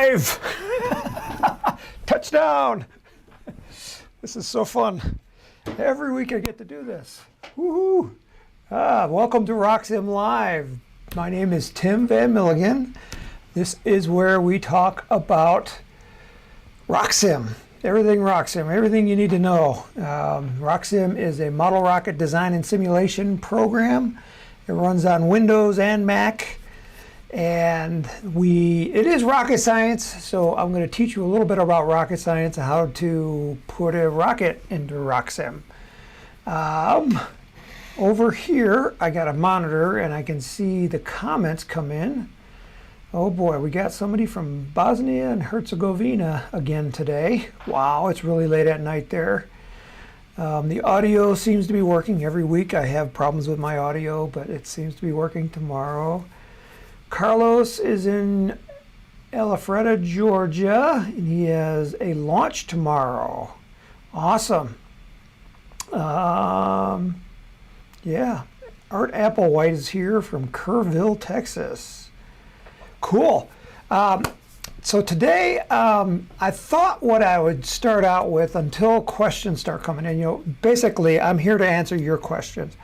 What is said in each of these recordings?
live! Touchdown! This is so fun. Every week I get to do this. Woohoo! Welcome to RockSim Live. My name is Tim Van Milligan. This is where we talk about RockSim. Everything RockSim, everything you need to know. RockSim is a model rocket design and simulation program. It runs on Windows and Mac. And it is rocket science, so I'm going to teach you a little bit about rocket science and how to put a rocket into RockSim. Over here, I got a monitor and I can see the comments come in. Oh boy, we got somebody from Bosnia and Herzegovina again today. Wow, it's really late at night there. The audio seems to be working. Every week I have problems with my audio, but it seems to be working tomorrow. Carlos is in Alpharetta, Georgia, and he has a launch tomorrow. Awesome. Yeah, Art Applewhite is here from Kerrville, Texas. Cool. So today, I thought what I would start out with until questions start coming in. Basically, I'm here to answer your questions.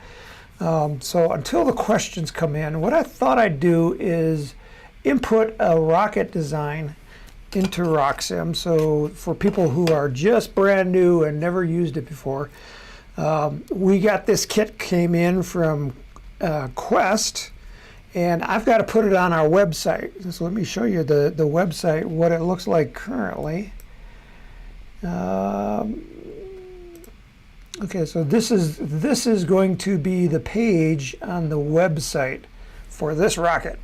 So until the questions come in, what I thought I'd do is input a rocket design into RockSim. So for people who are just brand new and never used it before, we got this kit came in from Quest, and I've got to put it on our website. So let me show you the website, what it looks like currently. Okay, so this is going to be the page on the website for this rocket.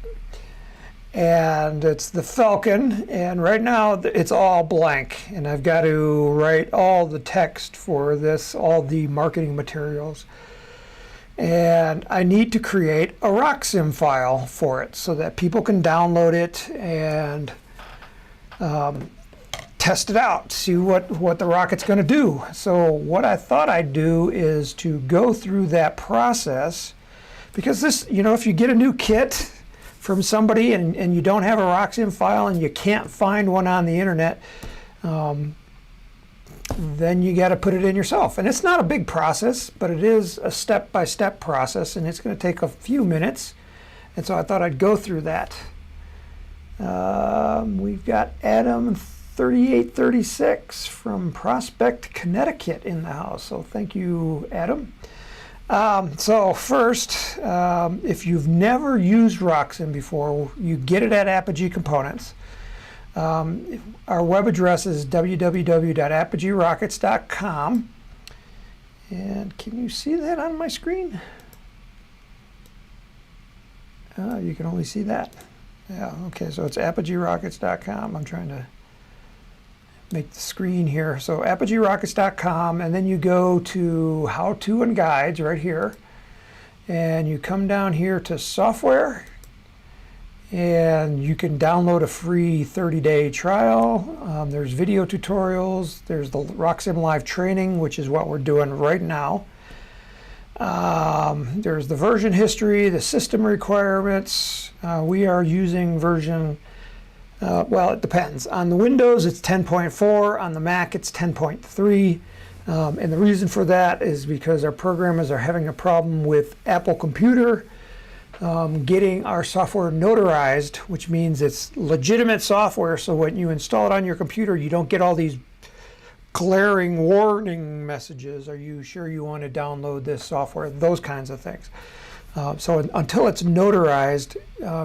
And it's the Falcon, and right now it's all blank. And I've got to write all the text for this, all the marketing materials. And I need to create a RockSim file for it so that people can download it and test it out, see what the rocket's going to do. So what I thought I'd do is to go through that process, because this, if you get a new kit from somebody and you don't have a RockSim file and you can't find one on the internet, then you got to put it in yourself. And it's not a big process, but it is a step-by-step process, and it's going to take a few minutes. And so I thought I'd go through that. We've got Adam 3836 from Prospect, Connecticut in the house. So thank you, Adam. So first, if you've never used RockSim before, you get it at Apogee Components. Our web address is www.apogeerockets.com. And can you see that on my screen? You can only see that. Yeah, okay, so it's apogeerockets.com. I'm trying to make the screen here. So apogeerockets.com, and then you go to How To and Guides right here, and you come down here to Software, and you can download a free 30-day trial. There's video tutorials. There's the RockSim Live training, which is what we're doing right now. There's the version history, the system requirements. We are using version well, it depends. On the Windows, it's 10.4. On the Mac, it's 10.3. And the reason for that is because our programmers are having a problem with Apple Computer getting our software notarized, which means it's legitimate software. So when you install it on your computer, you don't get all these glaring warning messages. Are you sure you want to download this software? Those kinds of things. So until it's notarized,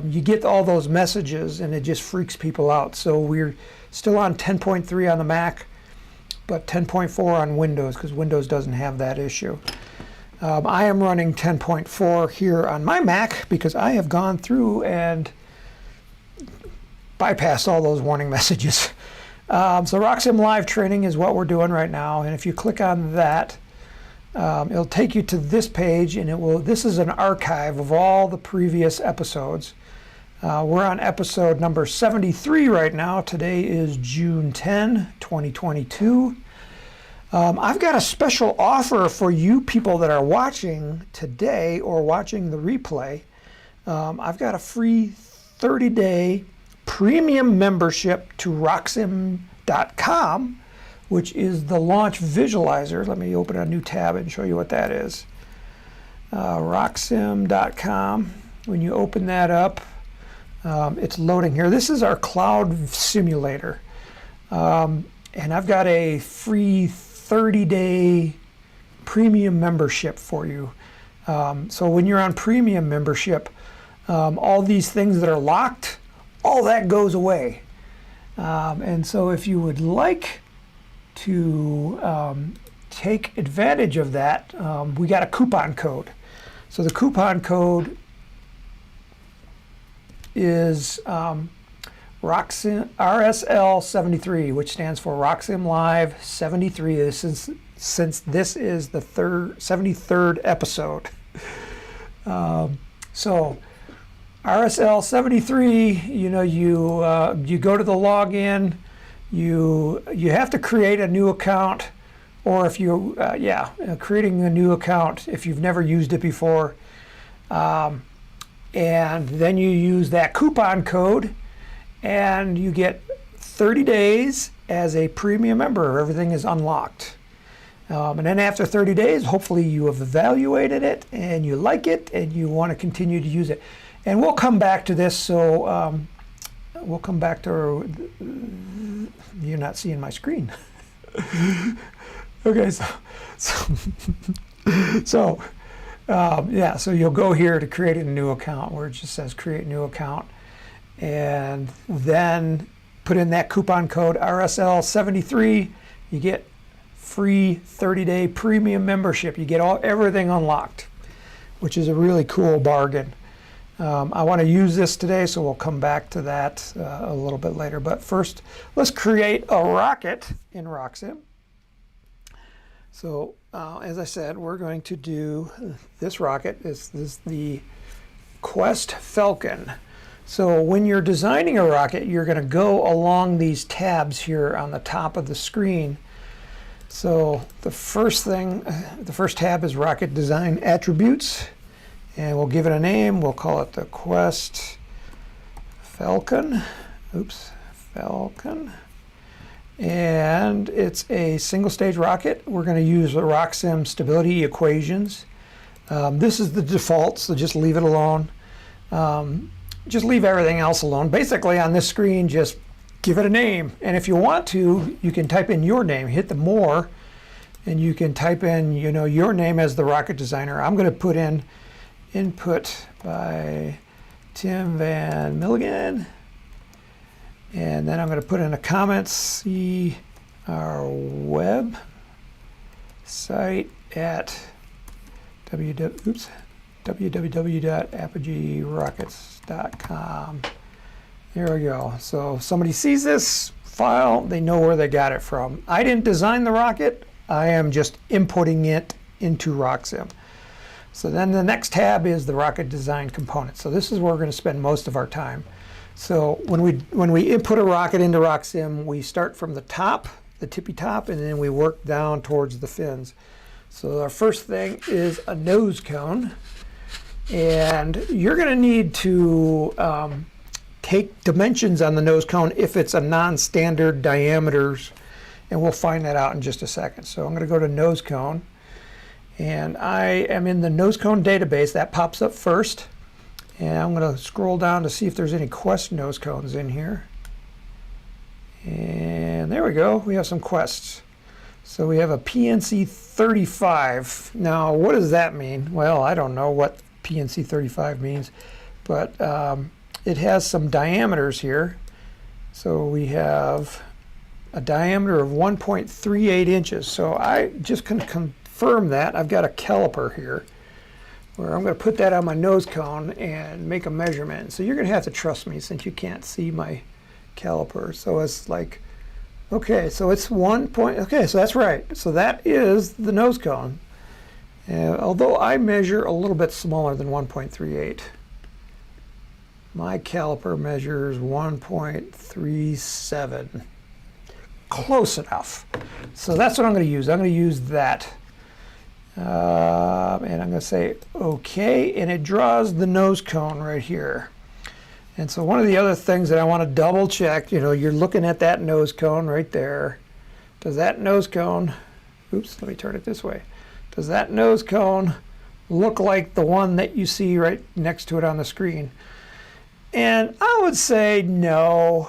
you get all those messages and it just freaks people out. So we're still on 10.3 on the Mac, but 10.4 on Windows, because Windows doesn't have that issue. I am running 10.4 here on my Mac because I have gone through and bypassed all those warning messages. So RockSim Live training is what we're doing right now, and if you click on that, it'll take you to this page, and this is an archive of all the previous episodes. We're on episode number 73 right now. Today is June 10, 2022. I've got a special offer for you people that are watching today or watching the replay. I've got a free 30-day premium membership to RockSim.com, which is the launch visualizer. Let me open a new tab and show you what that is. RockSim.com. When you open that up, it's loading here. This is our cloud simulator. And I've got a free 30-day premium membership for you. So when you're on premium membership, all these things that are locked, all that goes away. And so if you would like to take advantage of that, we got a coupon code. So the coupon code is RockSim RSL73, which stands for RockSim Live 73. This is, since this is the 73rd episode. So RSL73, you know, you go to the login, you have to create a new account, or if you creating a new account if you've never used it before, and then you use that coupon code and you get 30 days as a premium member. Everything is unlocked. And then after 30 days, hopefully you have evaluated it and you like it and you want to continue to use it. And we'll come back to this. So we'll come back to, you're not seeing my screen. Okay, so you'll go here to create a new account where it just says create new account, and then put in that coupon code RSL73. You get free 30-day premium membership. You get everything unlocked, which is a really cool bargain. I want to use this today, so we'll come back to that a little bit later. But first, let's create a rocket in RockSim. So as I said, we're going to do this rocket. This is the Quest Falcon. So when you're designing a rocket, you're going to go along these tabs here on the top of the screen. So the first tab is Rocket Design Attributes, and we'll give it a name. We'll call it the Quest Falcon. Falcon. And it's a single stage rocket. We're going to use the RockSim stability equations. This is the default, so just leave it alone. Just leave everything else alone. Basically on this screen, just give it a name. And if you want to, you can type in your name, hit the more, and you can type in, you know, your name as the rocket designer. I'm going to put in input by Tim Van Milligan. And then I'm going to put in a comment, see our web site at www.apogeerockets.com. There we go. So if somebody sees this file, they know where they got it from. I didn't design the rocket. I am just inputting it into RockSim. So then the next tab is the rocket design component. So this is where we're going to spend most of our time. So when we input a rocket into RockSim, we start from the top, the tippy top, and then we work down towards the fins. So our first thing is a nose cone, and you're going to need to take dimensions on the nose cone if it's a non-standard diameters, and we'll find that out in just a second. So I'm going to go to nose cone, and I am in the nose cone database. That pops up first. And I'm going to scroll down to see if there's any Quest nose cones in here. And there we go. We have some Quests. So we have a PNC 35. Now, what does that mean? Well, I don't know what PNC 35 means, but it has some diameters here. So we have a diameter of 1.38 inches. So I just can confirm that. I've got a caliper here, where I'm going to put that on my nose cone and make a measurement. So you're going to have to trust me since you can't see my caliper. So it's like, okay, so it's okay, so that's right. So that is the nose cone. Although I measure a little bit smaller than 1.38. My caliper measures 1.37. Close enough. So that's what I'm going to use. I'm going to use that. And I'm going to say OK, and it draws the nose cone right here. And so one of the other things that I want to double check, you know, you're looking at that nose cone right there. Does that nose cone, oops, let me turn it this way. Does that nose cone look like the one that you see right next to it on the screen? And I would say no.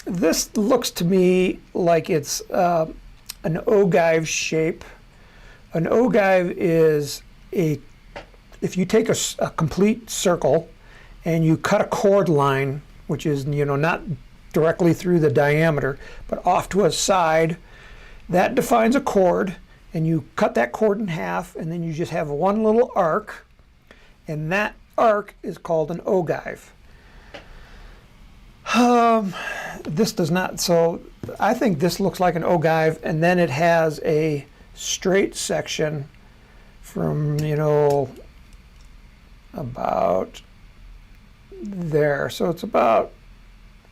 This looks to me like it's an ogive shape. An ogive is if you take a complete circle and you cut a chord line, which is, you know, not directly through the diameter, but off to a side, that defines a chord, and you cut that chord in half, and then you just have one little arc, and that arc is called an ogive. This does not, so I think this looks like an ogive, and then it has a straight section from, you know, about there. So it's about,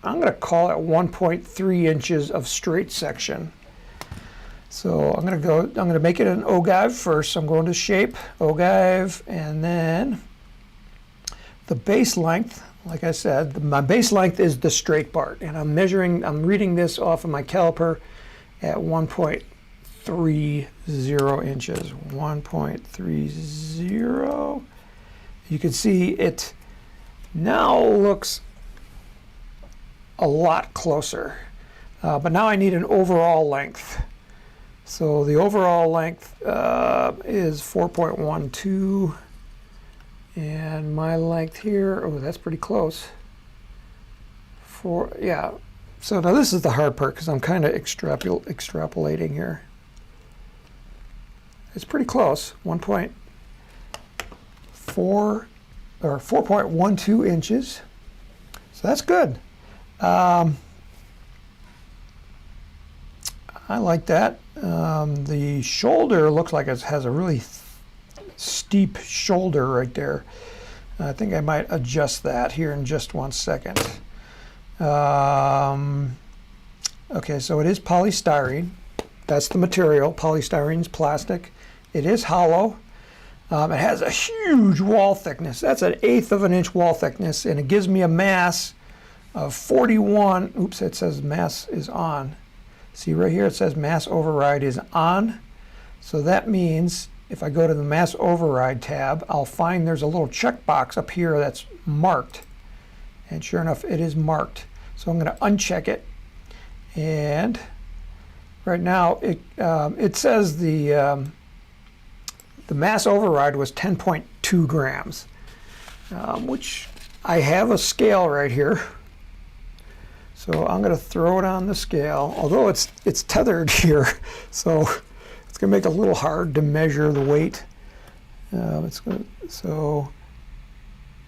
I'm going to call it 1.3 inches of straight section. So I'm going to make it an ogive first. So I'm going to shape, ogive, and then the base length, like I said, my base length is the straight part, and I'm reading this off of my caliper at 1.30 inches. 1.30. You can see it now looks a lot closer, but now I need an overall length. So the overall length is 4.12. And my length here, oh, that's pretty close. Yeah. So now this is the hard part because I'm kind of extrapolating here. It's pretty close, 1.4 or 4.12 inches. So that's good. I like that. The shoulder looks like it has a really steep shoulder right there. I think I might adjust that here in just 1 second. Okay, so it is polystyrene. That's the material. Polystyrene is plastic. It is hollow. It has a huge wall thickness. That's 1/8 of an inch wall thickness, and it gives me a mass of 41. Oops, it says mass is on. See right here, it says mass override is on. So that means if I go to the mass override tab, I'll find there's a little checkbox up here that's marked. And sure enough, it is marked. So I'm going to uncheck it. And right now, it says the mass override was 10.2 grams, which I have a scale right here. So I'm going to throw it on the scale, although it's tethered here. So it's going to make it a little hard to measure the weight. So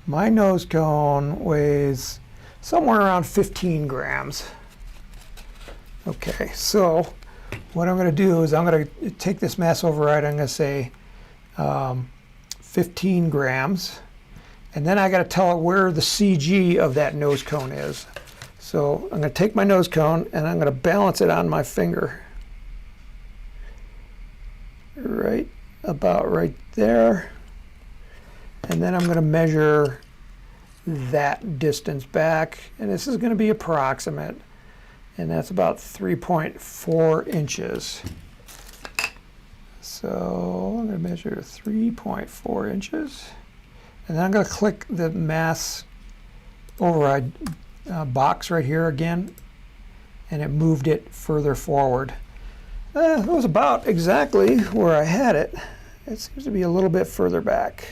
my nose cone weighs somewhere around 15 grams. Okay, so what I'm going to do is I'm going to take this mass override, I'm going to say 15 grams, and then I got to tell it where the CG of that nose cone is. So I'm going to take my nose cone and I'm going to balance it on my finger. Right about right there. And then I'm going to measure that distance back, and this is going to be approximate, and that's about 3.4 inches. So I'm going to measure 3.4 inches, and then I'm going to click the mass override box right here again, and it moved it further forward. It was about exactly where I had it. It seems to be a little bit further back.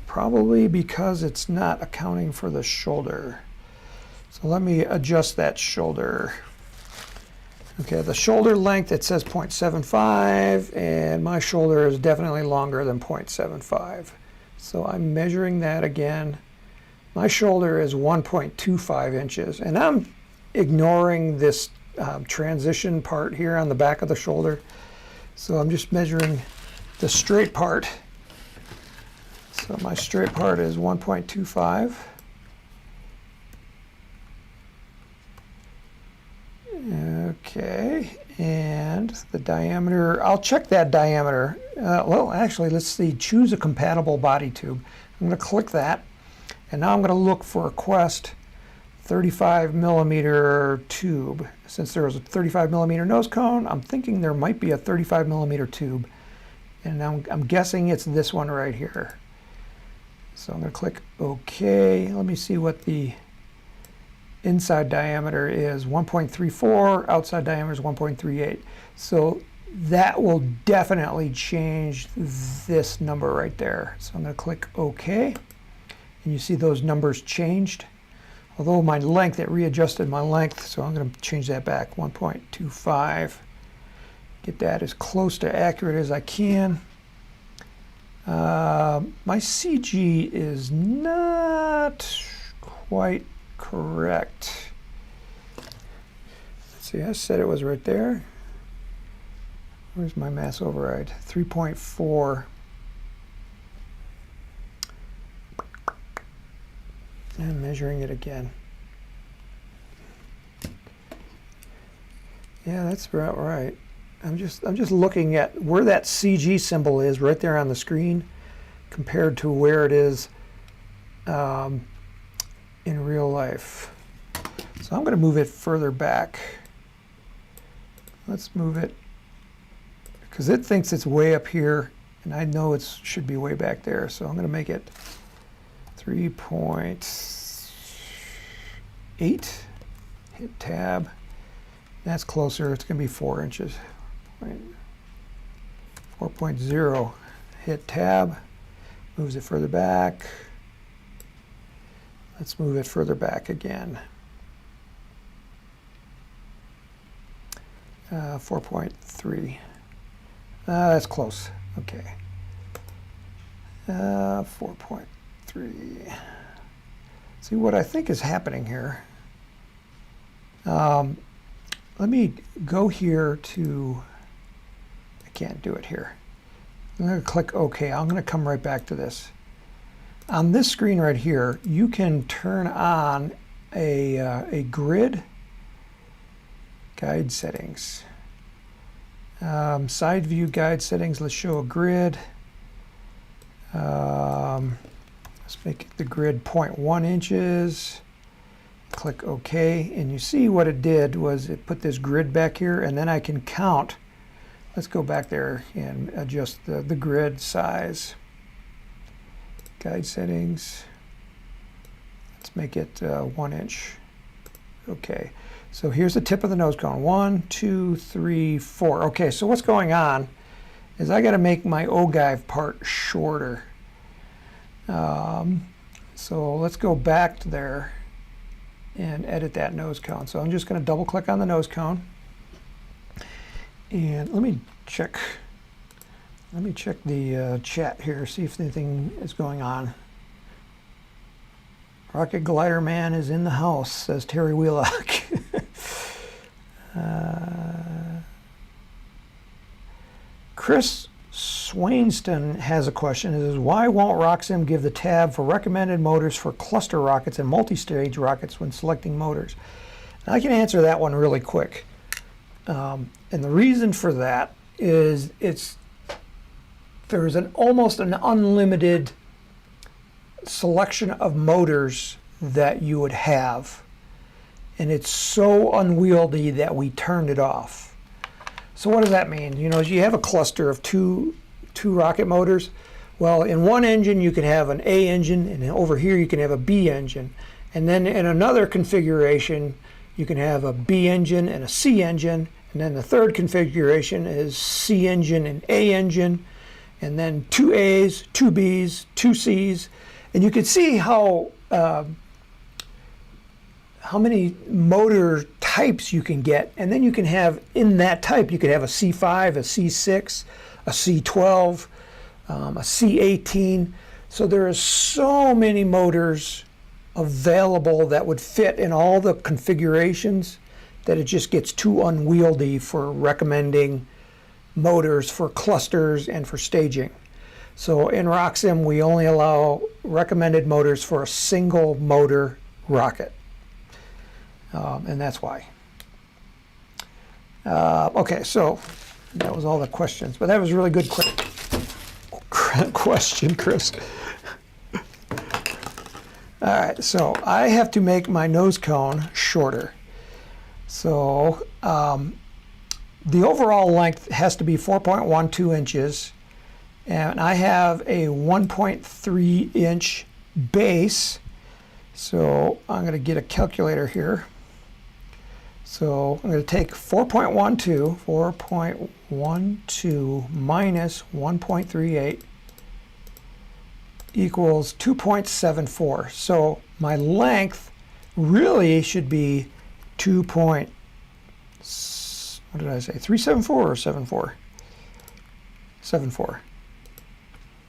Probably because it's not accounting for the shoulder. So let me adjust that shoulder. Okay, the shoulder length, it says 0.75, and my shoulder is definitely longer than 0.75. So I'm measuring that again. My shoulder is 1.25 inches, and I'm ignoring this transition part here on the back of the shoulder. So I'm just measuring the straight part. So my straight part is 1.25. Okay, And the diameter, I'll check that diameter. Well, actually, let's see, choose a compatible body tube. I'm going to click that, and now I'm going to look for a Quest 35 millimeter tube. Since there was a 35 millimeter nose cone, I'm thinking there might be a 35 millimeter tube. And I'm guessing it's this one right here. So I'm going to click OK. Let me see what the inside diameter is. 1.34, outside diameter is 1.38. So that will definitely change this number right there. So I'm going to click OK. And you see those numbers changed. Although my length, it readjusted my length, so I'm going to change that back, 1.25. Get that as close to accurate as I can. My CG is not quite correct. Let's see, I said it was right there. Where's my mass override? 3.4. And measuring it again. Yeah, that's about right. I'm just looking at where that CG symbol is right there on the screen compared to where it is in real life. So I'm going to move it further back. Let's move it because it thinks it's way up here, and I know it should be way back there. So I'm going to make it 3.8, hit tab. That's closer, it's going to be 4 inches. 4.0, hit tab, moves it further back. Let's move it further back again. 4.3, that's close, okay. 4.3. See what I think is happening here. Let me go here to, I can't do it here. I'm going to click OK. I'm going to come right back to this. On this screen right here, you can turn on a grid guide settings. Side view guide settings, let's show a grid. Let's make the grid 0.1 inches. Click OK, and you see what it did was it put this grid back here, and then I can count. Let's go back there and adjust the grid size. Guide settings. Let's make it 1 inch. Okay, so here's the tip of the nose cone. 1, 2, 3, 4. Okay, so what's going on is I got to make my ogive part shorter. So let's go back to there and edit that nose cone. So I'm just going to double click on the nose cone, and let me check the chat here, see if anything is going on. Rocket Glider Man is in the house, says Terry Wheelock. Chris Swainston has a question. It says, why won't Roxim give the tab for recommended motors for cluster rockets and multi-stage rockets when selecting motors? And I can answer that one really quick. And the reason for that is there's almost an unlimited selection of motors that you would have. And it's so unwieldy that we turned it off. So what does that mean? You know, you have a cluster of two rocket motors. Well, in one engine you can have an A engine, and over here you can have a B engine. And then in another configuration you can have a B engine and a C engine. And then the third configuration is C engine and A engine. And then 2 A's, 2 B's, 2 C's. And you can see how many motor types you can get, and then you can have, in that type, you could have a C5, a C6, a C12, a C18. So there are so many motors available that would fit in all the configurations that it just gets too unwieldy for recommending motors for clusters and for staging. So in RockSim, we only allow recommended motors for a single motor rocket. And that's why. Okay, so that was all the questions, but that was a really good question, Chris. All right, so I have to make my nose cone shorter. So the overall length has to be 4.12 inches, and I have a 1.3 inch base. So I'm going to get a calculator here. So I'm going to take 4.12 minus 1.38 equals 2.74. So my length really should be 374 or 74? 74.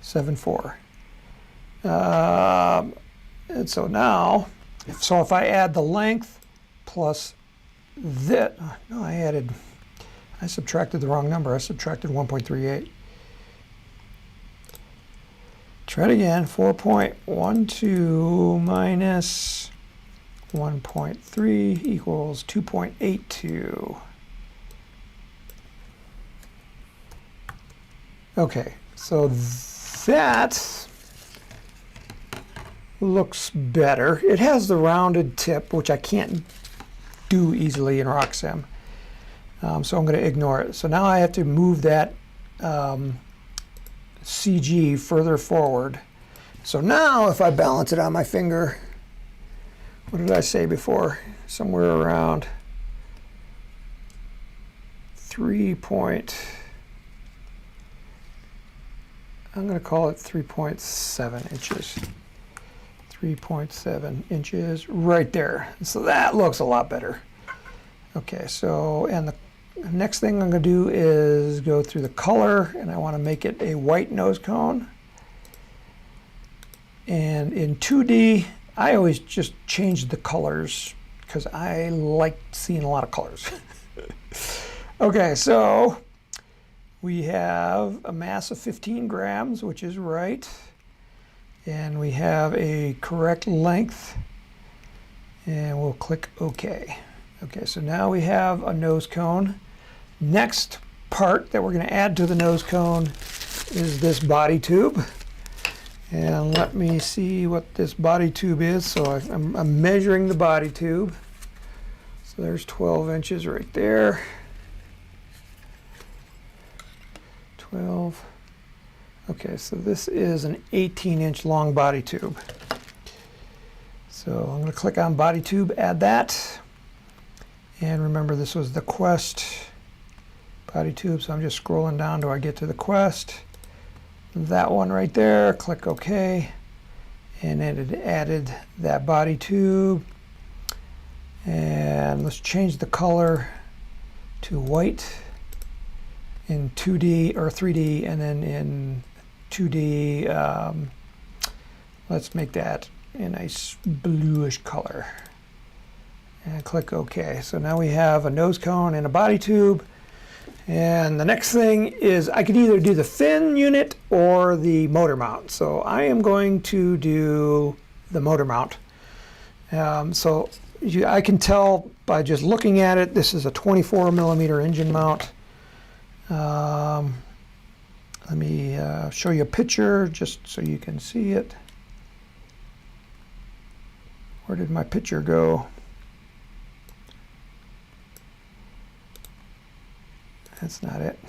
74. And so now, if I add the length plus that, no, I subtracted the wrong number. I subtracted 1.38. Try it again. 4.12 minus 1.3 equals 2.82. Okay, so that looks better. It has the rounded tip, which I can't do easily in RockSim. So I'm going to ignore it. So now I have to move that CG further forward. So now if I balance it on my finger, what did I say before? Somewhere around I'm going to call it 3.7 inches. 3.7 inches right there. So that looks a lot better. Okay, so, and the next thing I'm going to do is go through the color, and I want to make it a white nose cone. And in 2D, I always just change the colors because I like seeing a lot of colors. Okay, so we have a mass of 15 grams, which is right. And we have a correct length. And we'll click OK. Okay, so now we have a nose cone. Next part that we're going to add to the nose cone is this body tube. And let me see what this body tube is. So I'm measuring the body tube. So there's 12 inches right there. 12. Okay, so this is an 18-inch long body tube. So I'm going to click on body tube, add that. And remember, this was the Quest body tube, so I'm just scrolling down till I get to the Quest. That one right there, click OK. And it added that body tube. And let's change the color to white in 2D or 3D, and then in 2D, let's make that a nice bluish color. And click OK. So now we have a nose cone and a body tube. And the next thing is I could either do the fin unit or the motor mount. So I am going to do the motor mount. So I can tell by just looking at it, this is a 24mm engine mount. Let me show you a picture just so you can see it. Where did my picture go? That's not it.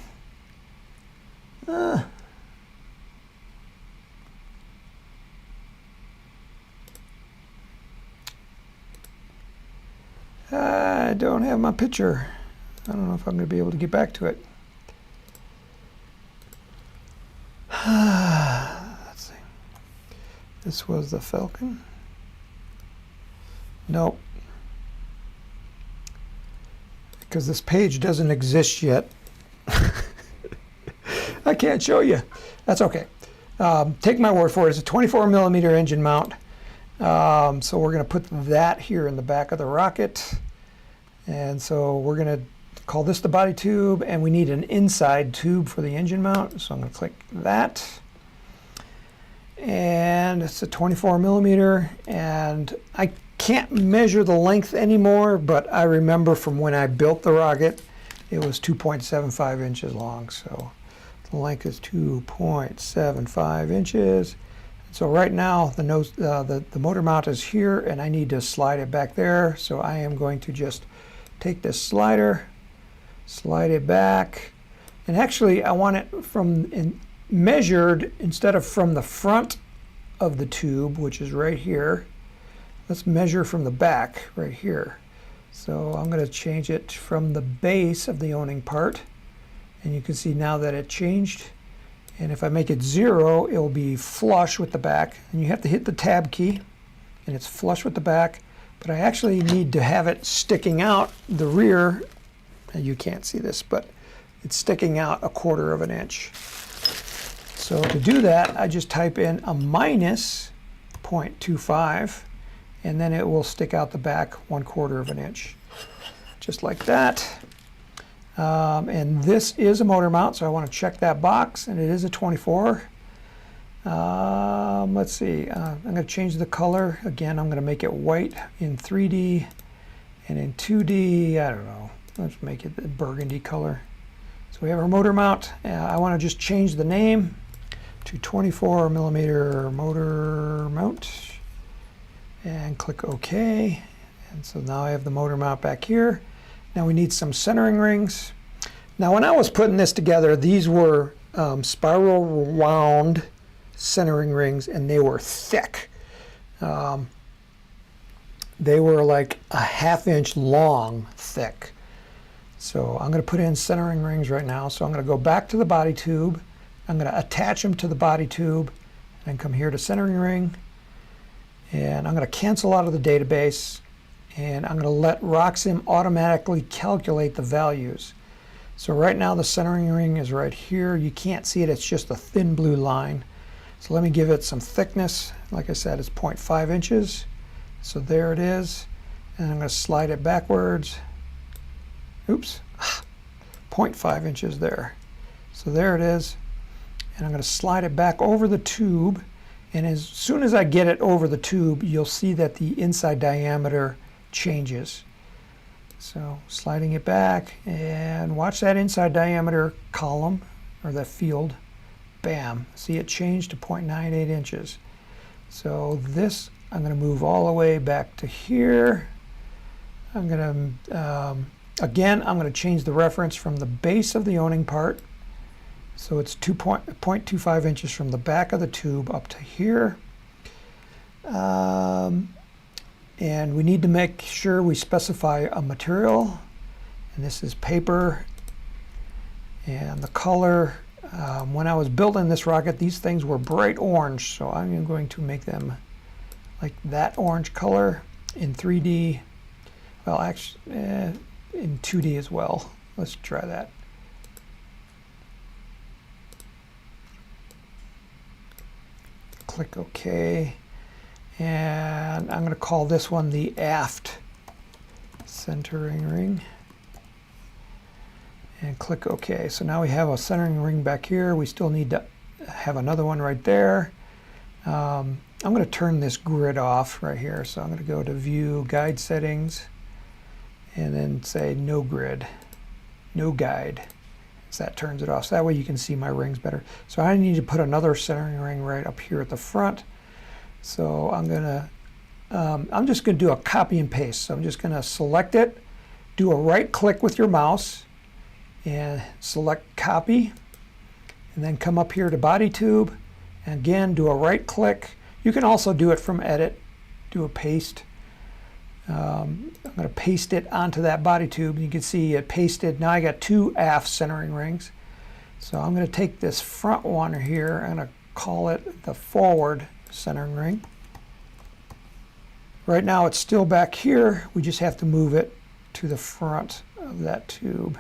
I don't have my picture. I don't know if I'm going to be able to get back to it. Let's see. This was the Falcon. Nope. Because this page doesn't exist yet. I can't show you. That's okay. Take my word for it. It's a 24mm engine mount. So we're going to put that here in the back of the rocket. And so we're going to call this the body tube, and we need an inside tube for the engine mount. So I'm going to click that. And it's a 24mm, and I can't measure the length anymore, but I remember from when I built the rocket it was 2.75 inches long. So the length is 2.75 inches. So right now the motor mount is here, and I need to slide it back there. So I am going to just take this slider, slide it back, and actually I want it measured instead of from the front of the tube, which is right here. Let's measure from the back right here. So I'm going to change it from the base of the owning part, and you can see now that it changed. And if I make it 0, it will be flush with the back, and you have to hit the tab key, and it's flush with the back. But I actually need to have it sticking out the rear, and you can't see this, but it's sticking out 1/4 of an inch. So to do that, I just type in a minus 0.25, and then it will stick out the back 1/4 of an inch, just like that. And this is a motor mount, so I want to check that box, and it is a 24. Let's see, I'm going to change the color. Again, I'm going to make it white in 3D, and in 2D, I don't know, let's make it the burgundy color. So we have our motor mount. I want to just change the name to 24 millimeter motor mount, and click OK. And so now I have the motor mount back here. Now we need some centering rings. Now when I was putting this together, these were spiral wound centering rings, and they were thick. They were like a 1/2 inch long thick. So I'm going to put in centering rings right now. So I'm going to go back to the body tube. I'm going to attach them to the body tube, and come here to centering ring. And I'm going to cancel out of the database, and I'm going to let RockSim automatically calculate the values. So right now the centering ring is right here. You can't see it, it's just a thin blue line. So let me give it some thickness. Like I said, it's 0.5 inches. So there it is. And I'm going to slide it backwards. Oops, 0.5 inches there. So there it is. And I'm going to slide it back over the tube. And as soon as I get it over the tube, you'll see that the inside diameter changes. So sliding it back, and watch that inside diameter column, or that field. Bam, see it changed to 0.98 inches. So this, I'm going to move all the way back to here. I'm going to, again, I'm going to change the reference from the base of the owning part. So it's 0.25 inches from the back of the tube up to here. And we need to make sure we specify a material. And this is paper. And the color, when I was building this rocket, these things were bright orange. So I'm going to make them like that orange color in 3D. Well, actually, in 2D as well. Let's try that. Click OK, and I'm going to call this one the aft centering ring, and click OK. So now we have a centering ring back here. We still need to have another one right there. I'm going to turn this grid off right here. So I'm going to go to View, Guide Settings, and then say No Grid, No Guide. So that turns it off. So that way you can see my rings better. So I need to put another centering ring right up here at the front. So I'm just going to do a copy and paste. So I'm just going to select it, do a right click with your mouse, and select copy, and then come up here to body tube, and again do a right click. You can also do it from edit, do a paste. I'm going to paste it onto that body tube. You can see it pasted. Now I got 2 aft centering rings. So I'm going to take this front one here. I'm going to call it the forward centering ring. Right now it's still back here. We just have to move it to the front of that tube.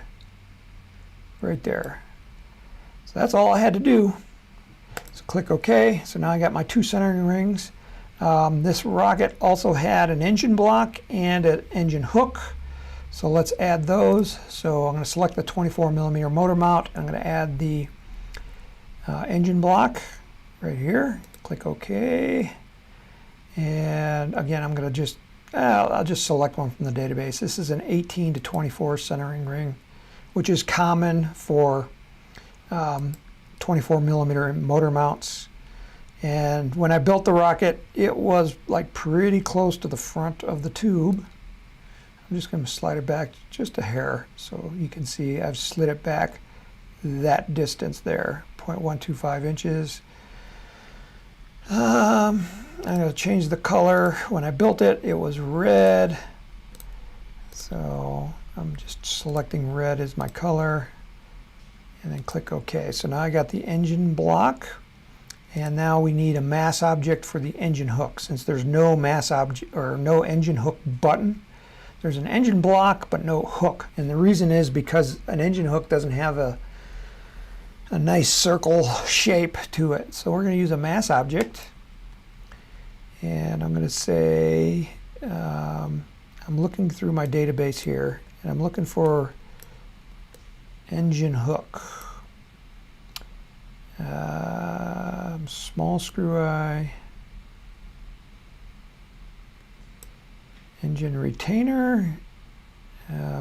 Right there. So that's all I had to do. So click OK. So now I got my 2 centering rings. This rocket also had an engine block and an engine hook. So let's add those. So I'm going to select the 24 millimeter motor mount. I'm going to add the engine block right here. Click OK. And again, I'm going to I'll just select one from the database. This is an 18 to 24 centering ring which is common for 24mm motor mounts. And when I built the rocket, it was like pretty close to the front of the tube. I'm just going to slide it back just a hair so you can see I've slid it back that distance there, 0.125 inches. I'm going to change the color. When I built it, it was red. So I'm just selecting red as my color and then click OK. So now I got the engine block, and now we need a mass object for the engine hook. Since there's no mass object or no engine hook button, there's an engine block but no hook. And the reason is because an engine hook doesn't have a nice circle shape to it. So we're going to use a mass object, and I'm going to say I'm looking through my database here, and I'm looking for engine hook. Small screw eye, engine retainer,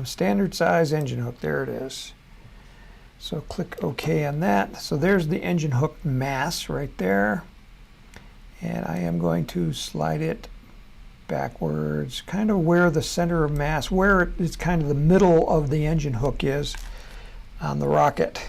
standard size engine hook. There it is. So click OK on that. So there's the engine hook mass right there. And I am going to slide it backwards, kind of where the center of mass, where it's kind of the middle of the engine hook is on the rocket.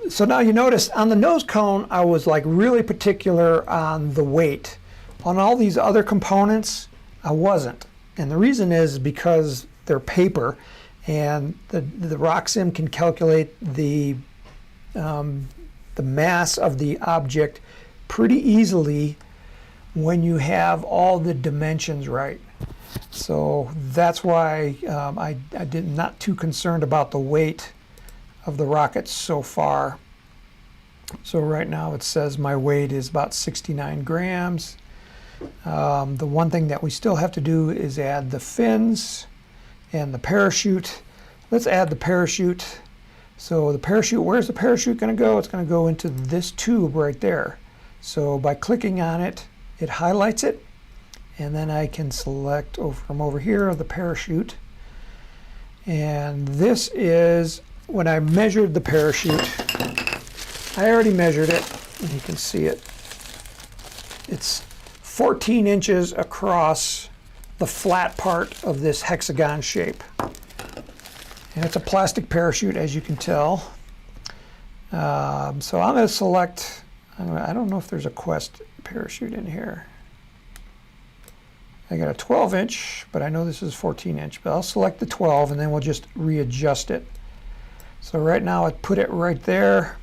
So now you notice on the nose cone, I was like really particular on the weight. On all these other components, I wasn't. And the reason is because they're paper, and the RockSim can calculate the mass of the object pretty easily when you have all the dimensions right. So that's why I'm not too concerned about the weight of the rocket so far. So right now it says my weight is about 69 grams. The one thing that we still have to do is add the fins and the parachute. Let's add the parachute. So the parachute, where's the parachute going to go? It's going to go into this tube right there. So by clicking on it, it highlights it, and then I can select from over here the parachute. And this is when I measured the parachute. I already measured it, and you can see it. It's 14 inches across the flat part of this hexagon shape. And it's a plastic parachute, as you can tell. So I'm going to select, I don't know if there's a Quest parachute in here. I got a 12 inch, but I know this is 14 inch, but I'll select the 12 and then we'll just readjust it. So right now I put it right there,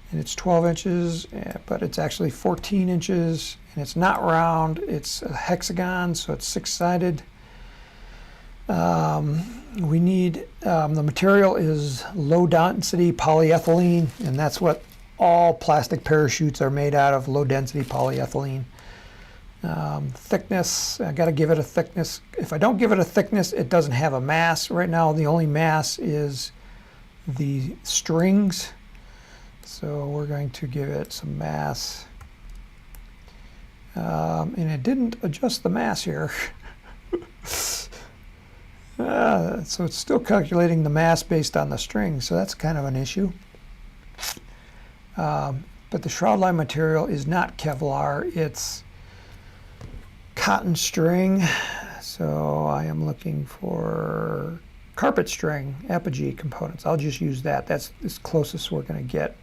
and it's 12 inches, but it's actually 14 inches, and it's not round, it's a hexagon, so it's six-sided. We need, the material is low density polyethylene, and that's what all plastic parachutes are made out of, low density polyethylene. Thickness, I got to give it a thickness. If I don't give it a thickness, it doesn't have a mass. Right now the only mass is the strings, so we're going to give it some mass. And it didn't adjust the mass here. So it's still calculating the mass based on the string, so that's kind of an issue. But the shroud line material is not Kevlar, it's cotton string. So I am looking for carpet string, Apogee components. I'll just use that. That's as closest we're going to get.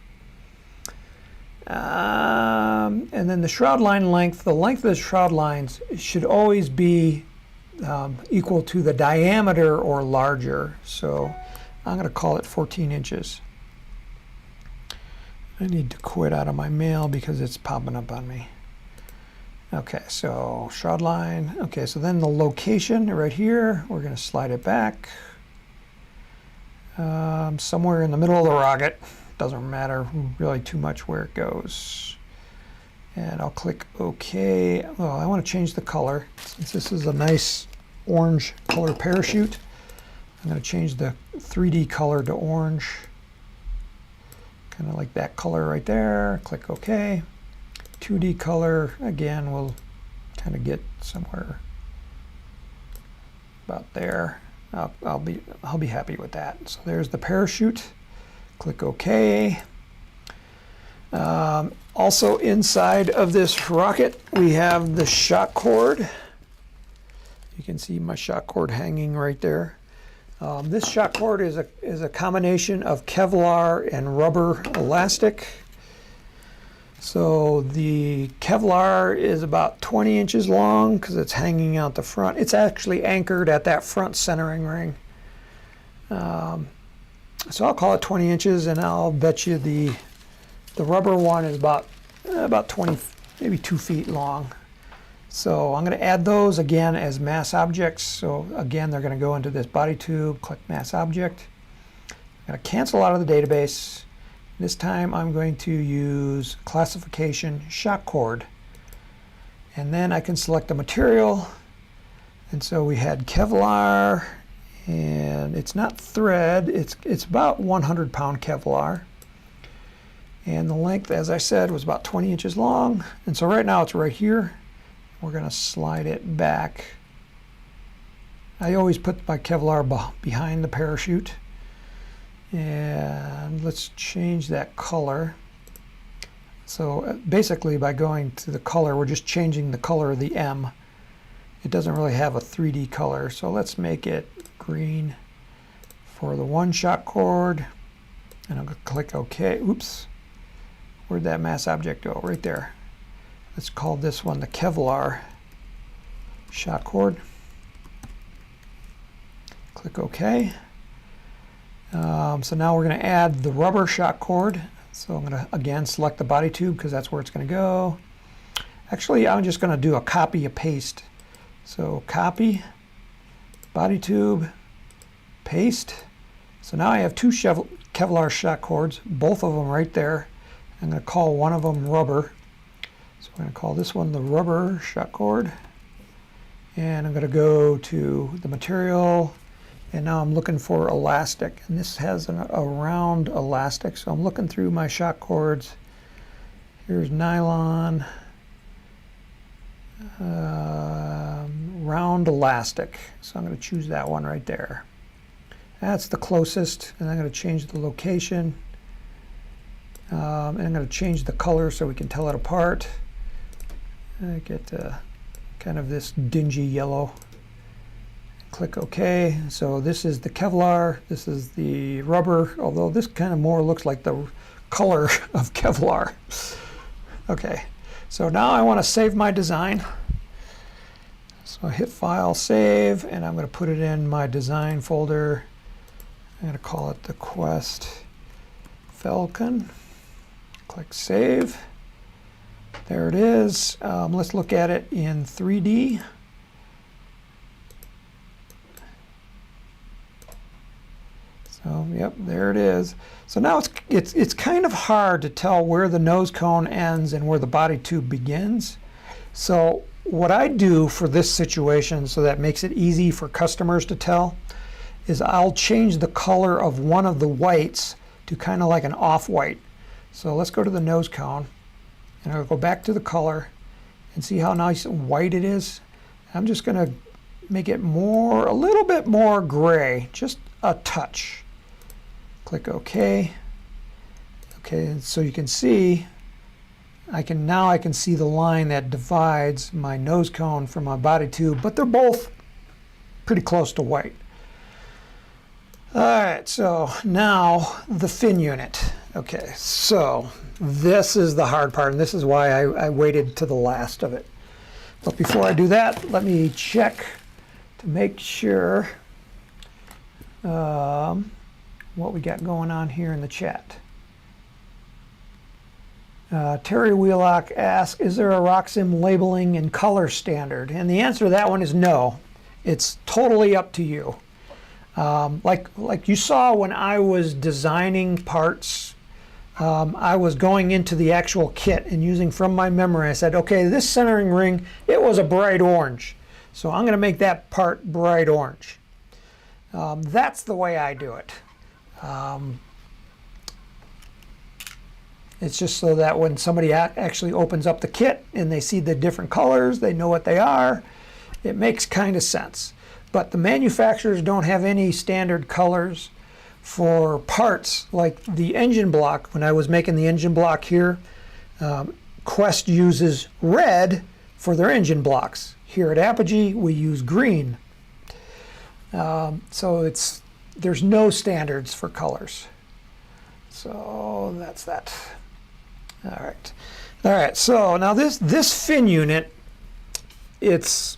And then the shroud line length, the length of the shroud lines should always be equal to the diameter or larger. So I'm going to call it 14 inches. I need to quit out of my mail because it's popping up on me. Okay, so shroud line. Okay, so then the location right here, we're going to slide it back. Somewhere in the middle of the rocket. Doesn't matter really too much where it goes. And I'll click OK. Well, I want to change the color. Since this is a nice orange color parachute, I'm going to change the 3D color to orange. Kind of like that color right there. Click OK. 2D color, again, we'll kind of get somewhere about there. I'll be happy with that. So there's the parachute. Click OK. Also inside of this rocket, we have the shock cord. You can see my shock cord hanging right there. This shock cord is a combination of Kevlar and rubber elastic. So the Kevlar is about 20 inches long because it's hanging out the front. It's actually anchored at that front centering ring. So I'll call it 20 inches, and I'll bet you the rubber one is about 20, maybe 2 feet long. So I'm going to add those again as mass objects. So again, they're going to go into this body tube. Click mass object. I'm going to cancel out of the database. This time I'm going to use classification shock cord. And then I can select the material. And so we had Kevlar, and it's not thread, it's about 100-pound Kevlar. And the length, as I said, was about 20 inches long. And so right now it's right here. We're going to slide it back. I always put my Kevlar behind the parachute. And let's change that color. So basically by going to the color, we're just changing the color of the M. It doesn't really have a 3D color, so let's make it green for the one shock cord. And I'm going to click OK. Oops. Where'd that mass object go? Right there. Let's call this one the Kevlar shock cord. Click OK. So now we're going to add the rubber shock cord. So I'm going to again select the body tube because that's where it's going to go. Actually, I'm just going to do a copy and paste. So copy, body tube, paste. So now I have two Kevlar shock cords, both of them right there. I'm going to call one of them rubber. So we're going to call this one the rubber shock cord. And I'm going to go to the material. And now I'm looking for elastic, and this has a round elastic, so I'm looking through my shock cords. Here's nylon, round elastic, so I'm going to choose that one right there. That's the closest, and I'm going to change the location, and I'm going to change the color so we can tell it apart. I get kind of this dingy yellow. Click OK. So this is the Kevlar, this is the rubber, although this kind of more looks like the color of Kevlar. Okay, so now I want to save my design. So I hit File, Save, and I'm going to put it in my design folder. I'm going to call it the Quest Falcon. Click Save. There it is. Let's look at it in 3D. So, yep, there it is. So now it's kind of hard to tell where the nose cone ends and where the body tube begins. So what I do for this situation, so that makes it easy for customers to tell, is I'll change the color of one of the whites to kind of like an off-white. So let's go to the nose cone, and I'll go back to the color and see how nice and white it is. I'm just going to make it a little bit more gray, just a touch. Click OK. Okay, and so you can see, now I can see the line that divides my nose cone from my body tube, but they're both pretty close to white. All right, so now the fin unit. Okay, so this is the hard part, and this is why I waited to the last of it. But before I do that, let me check to make sure what we got going on here in the chat. Terry Wheelock asks, is there a RockSim labeling and color standard? And the answer to that one is no. It's totally up to you. Like you saw when I was designing parts, I was going into the actual kit and using from my memory. I said, okay, this centering ring, it was a bright orange. So I'm going to make that part bright orange. That's the way I do it. It's just so that when somebody actually opens up the kit and they see the different colors, they know what they are. It makes kind of sense. but the manufacturers don't have any standard colors for parts like the engine block. When I was making the engine block here, Quest uses red for their engine blocks. Here at Apogee, we use green. So there's no standards for colors. So that's that. All right. So now this fin unit, it's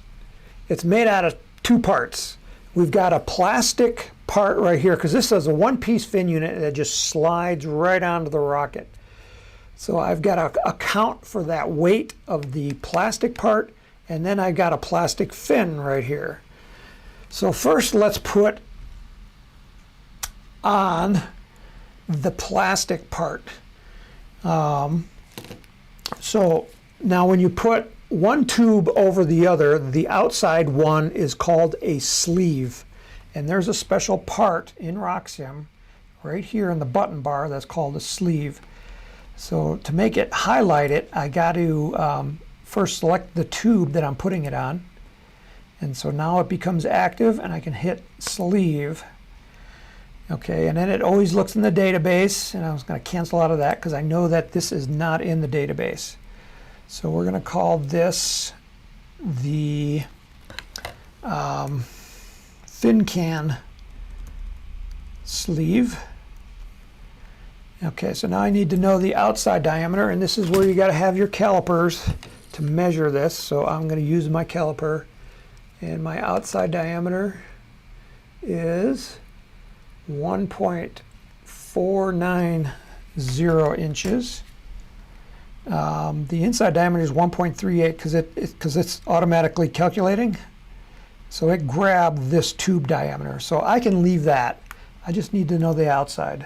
made out of two parts. We've got a plastic part right here, because this is a one-piece fin unit that just slides right onto the rocket. So I've got to account for that weight of the plastic part, and then I've got a plastic fin right here. So first let's put on the plastic part. So now when you put one tube over the other, the outside one is called a sleeve. And there's a special part in RockSim right here in the button bar that's called a sleeve. So to make it highlight it, I got to first select the tube that I'm putting it on. And so now it becomes active and I can hit sleeve. Okay, and then it always looks in the database, and I was going to cancel out of that because I know that this is not in the database. So we're going to call this the fin can sleeve. Okay, so now I need to know the outside diameter, and this is where you got to have your calipers to measure this. So I'm going to use my caliper, and my outside diameter is 1.490 inches. The inside diameter is 1.38 because it's automatically calculating. So it grabbed this tube diameter. So I can leave that. I just need to know the outside.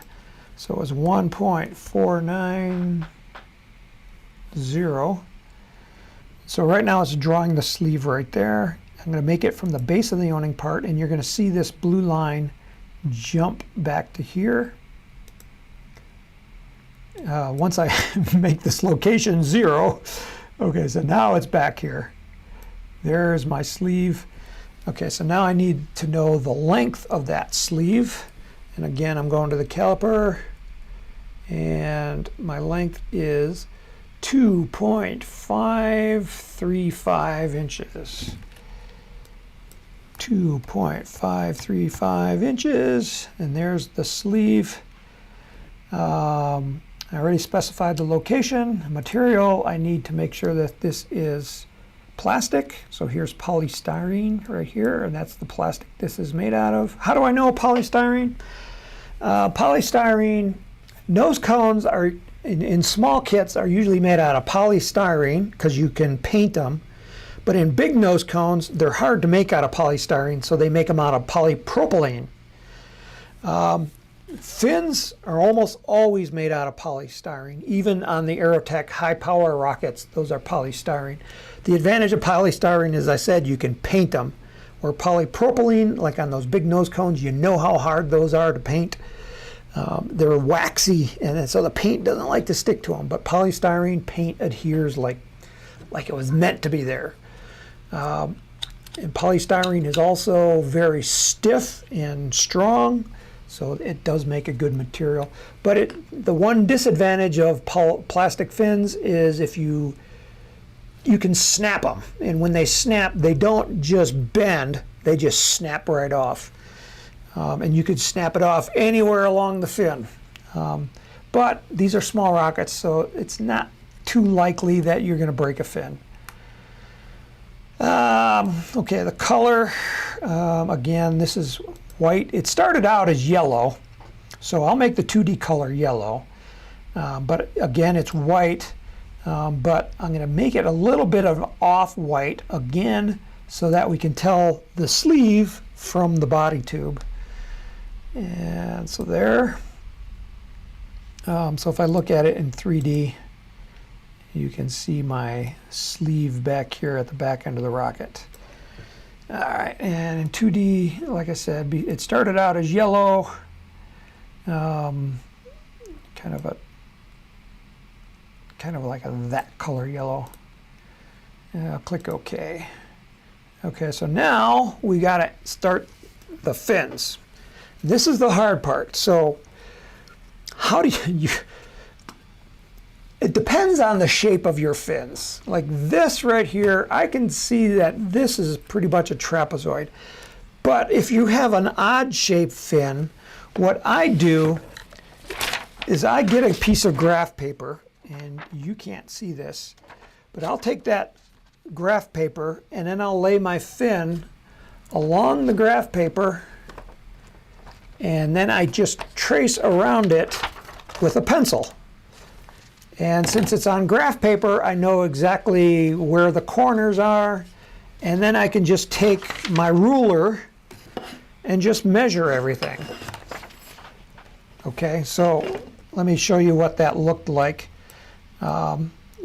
So it was 1.490. So right now it's drawing the sleeve right there. I'm going to make it from the base of the owning part, and you're going to see this blue line jump back to here. Once I make this location 0, okay, so now it's back here. There's my sleeve. Okay, so now I need to know the length of that sleeve. And again, I'm going to the caliper, and my length is 2.535 inches. 2.535 inches, and there's the sleeve. I already specified the location. Material, I need to make sure that this is plastic. So here's polystyrene right here, and that's the plastic this is made out of. How do I know polystyrene? Polystyrene nose cones are in small kits are usually made out of polystyrene because you can paint them. But in big nose cones, they're hard to make out of polystyrene, so they make them out of polypropylene. Fins are almost always made out of polystyrene. Even on the Aerotech high power rockets, those are polystyrene. The advantage of polystyrene, as I said, you can paint them. Or polypropylene, like on those big nose cones, you know how hard those are to paint. They're waxy, and so the paint doesn't like to stick to them. But polystyrene paint adheres like it was meant to be there. And polystyrene is also very stiff and strong, so it does make a good material. But the one disadvantage of plastic fins is if you can snap them, and when they snap, they don't just bend, they just snap right off. And you could snap it off anywhere along the fin. But these are small rockets, so it's not too likely that you're going to break a fin. Okay, the color, again, this is white. It started out as yellow, so I'll make the 2D color yellow. But again, it's white, but I'm going to make it a little bit of off-white again so that we can tell the sleeve from the body tube. And so there. So if I look at it in 3D, you can see my sleeve back here at the back end of the rocket. All right, and in 2D, like I said, it started out as yellow, kind of like that color yellow. I'll click OK. Okay, so now we got to start the fins. This is the hard part. So how do you it depends on the shape of your fins. Like this right here, I can see that this is pretty much a trapezoid. But if you have an odd shaped fin, what I do is I get a piece of graph paper, and you can't see this, but I'll take that graph paper and then I'll lay my fin along the graph paper, and then I just trace around it with a pencil. And since it's on graph paper, I know exactly where the corners are, and then I can just take my ruler and just measure everything. Okay, so let me show you what that looked like.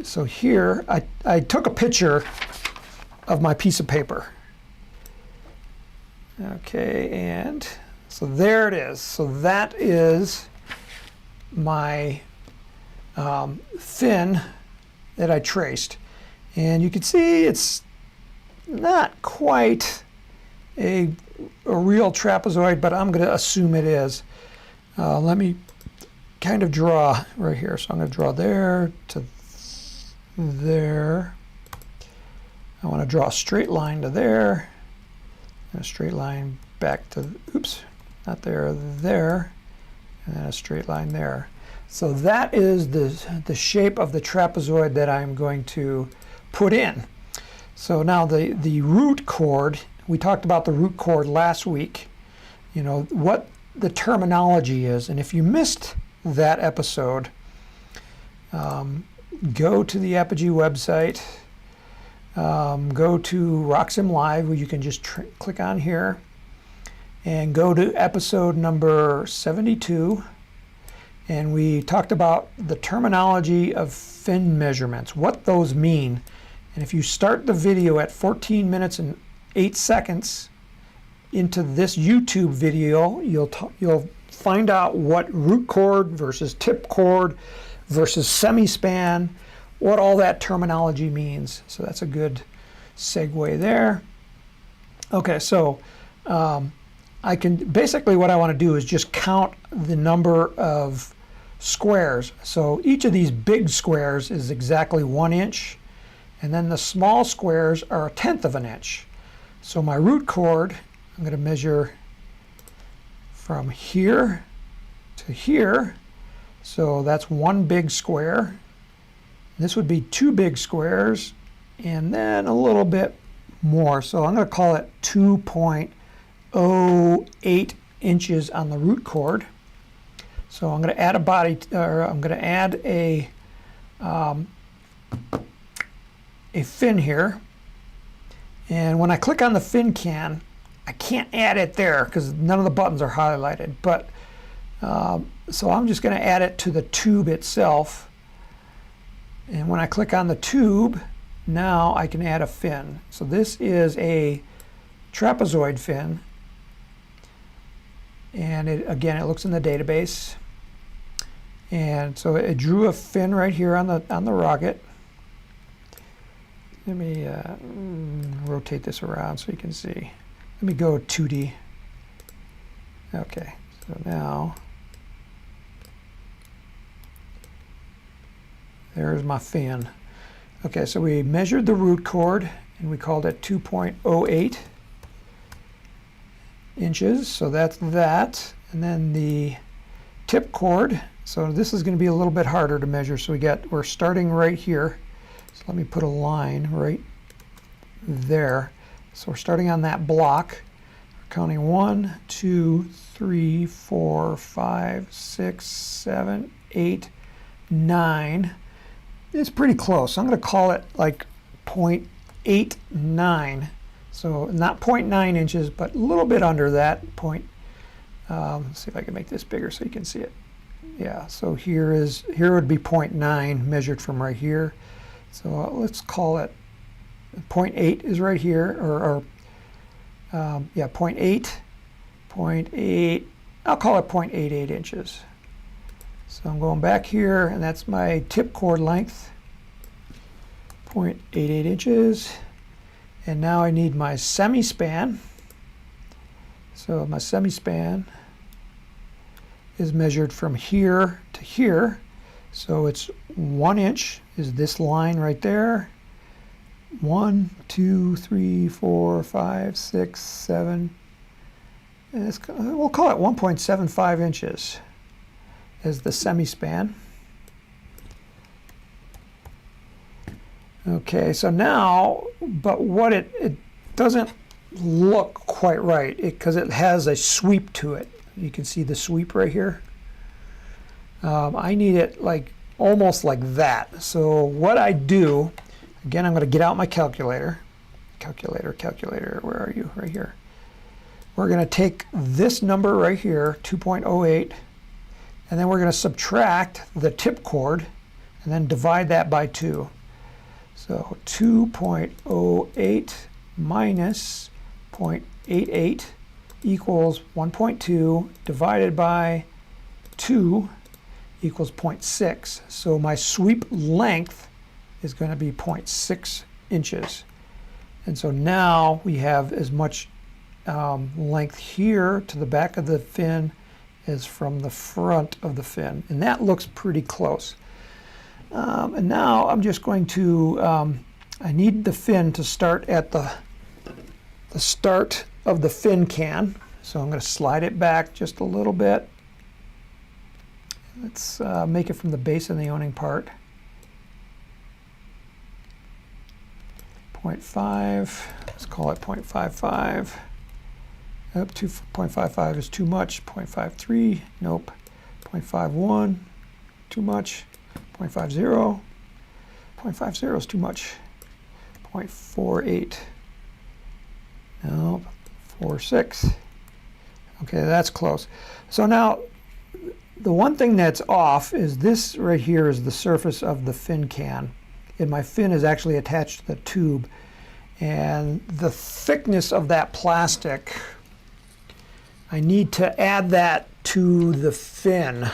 So here, I took a picture of my piece of paper. Okay, and so there it is. So that is my fin that I traced. And you can see it's not quite a real trapezoid, but I'm going to assume it is. Let me kind of draw right here. So I'm going to draw there to there. I want to draw a straight line to there, and a straight line back to, oops, not there, there, and then a straight line there. So that is the shape of the trapezoid that I'm going to put in. So now the root chord, we talked about the root chord last week, you know, what the terminology is. And if you missed that episode, go to the Apogee website, go to RockSim Live, where you can just click on here, and go to episode number 72. And we talked about the terminology of fin measurements, what those mean. And if you start the video at 14 minutes and 8 seconds into this YouTube video, you'll find out what root chord versus tip chord versus semi-span, what all that terminology means. So that's a good segue there. Okay, so I can basically, what I want to do is just count the number of squares. So each of these big squares is exactly 1 inch, and then the small squares are 1/10 of an inch. So my root chord, I'm going to measure from here to here. So that's 1 big square. This would be 2 big squares, and then a little bit more. So I'm going to call it 2.08 inches on the root chord. So I'm going to add a body, or I'm going to add a fin here. And when I click on the fin can, I can't add it there because none of the buttons are highlighted. But so I'm just going to add it to the tube itself. And when I click on the tube, now I can add a fin. So this is a trapezoid fin. And again, it looks in the database. And so it drew a fin right here on the rocket. Let me rotate this around so you can see. Let me go 2D. Okay, so now there's my fin. Okay, so we measured the root chord and we called it 2.08 inches. So that's that. And then the tip chord. So this is going to be a little bit harder to measure. So we're starting right here. So let me put a line right there. So we're starting on that block. We're counting 1, 2, 3, 4, 5, 6, 7, 8, 9. It's pretty close. I'm going to call it like 0.89. So not 0.9 inches, but a little bit under that point. Let's see if I can make this bigger so you can see it. Yeah, so here would be 0.9 measured from right here. So let's call it 0.8 is right here, yeah, 0.8. I'll call it 0.88 inches. So I'm going back here, and that's my tip chord length, 0.88 inches. And now I need my semi-span. So my semi-span is measured from here to here. So it's 1 inch is this line right there. 1, 2, 3, 4, 5, 6, 7. And we'll call it 1.75 inches as the semi-span. Okay, so now, but what it doesn't look quite right because it has a sweep to it. You can see the sweep right here. I need it like almost like that. So what I do, again, I'm going to get out my calculator. Calculator, where are you? Right here. We're going to take this number right here, 2.08, and then we're going to subtract the tip chord and then divide that by 2. So 2.08 minus 0.88 equals 1.2 divided by 2 equals 0.6. So my sweep length is going to be 0.6 inches. And so now we have as much length here to the back of the fin as from the front of the fin. And that looks pretty close. And now I'm just going to, I need the fin to start at the start of the fin can. So I'm going to slide it back just a little bit. Let's make it from the base of the owning part. 0.5, let's call it 0.55. Up to 0.55 is too much. 0.53, nope. 0.51, too much. 0.50, 0.50 is too much. 0.48, nope. 0.46. Okay, that's close. So now, the one thing that's off is this right here is the surface of the fin can. And my fin is actually attached to the tube. And the thickness of that plastic, I need to add that to the fin.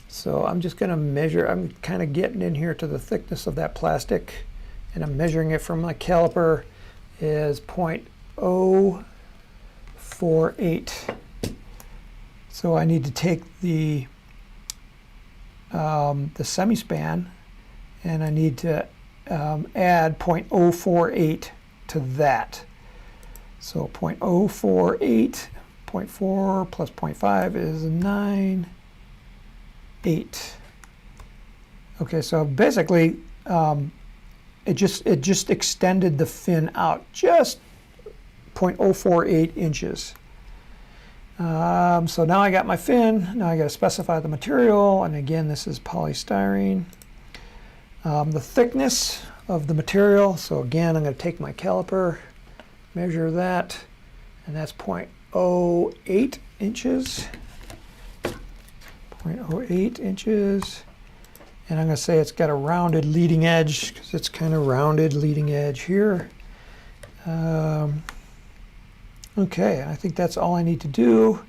So I'm just going to measure, I'm kind of getting in here to the thickness of that plastic, and I'm measuring it from my caliper is 0.048. So I need to take the semi-span, and I need to add 0.048 to that. So 0.048, 0.4 plus 0.5 is 9. 8. Okay, so basically it just extended the fin out just 0.048 inches. So now I got my fin. Now I got to specify the material, and again this is polystyrene. The thickness of the material, so again I'm going to take my caliper, measure that, and that's 0.08 inches. 0.08 inches, and I'm going to say it's got a rounded leading edge because it's kind of rounded leading edge here. Okay, I think that's all I need to do.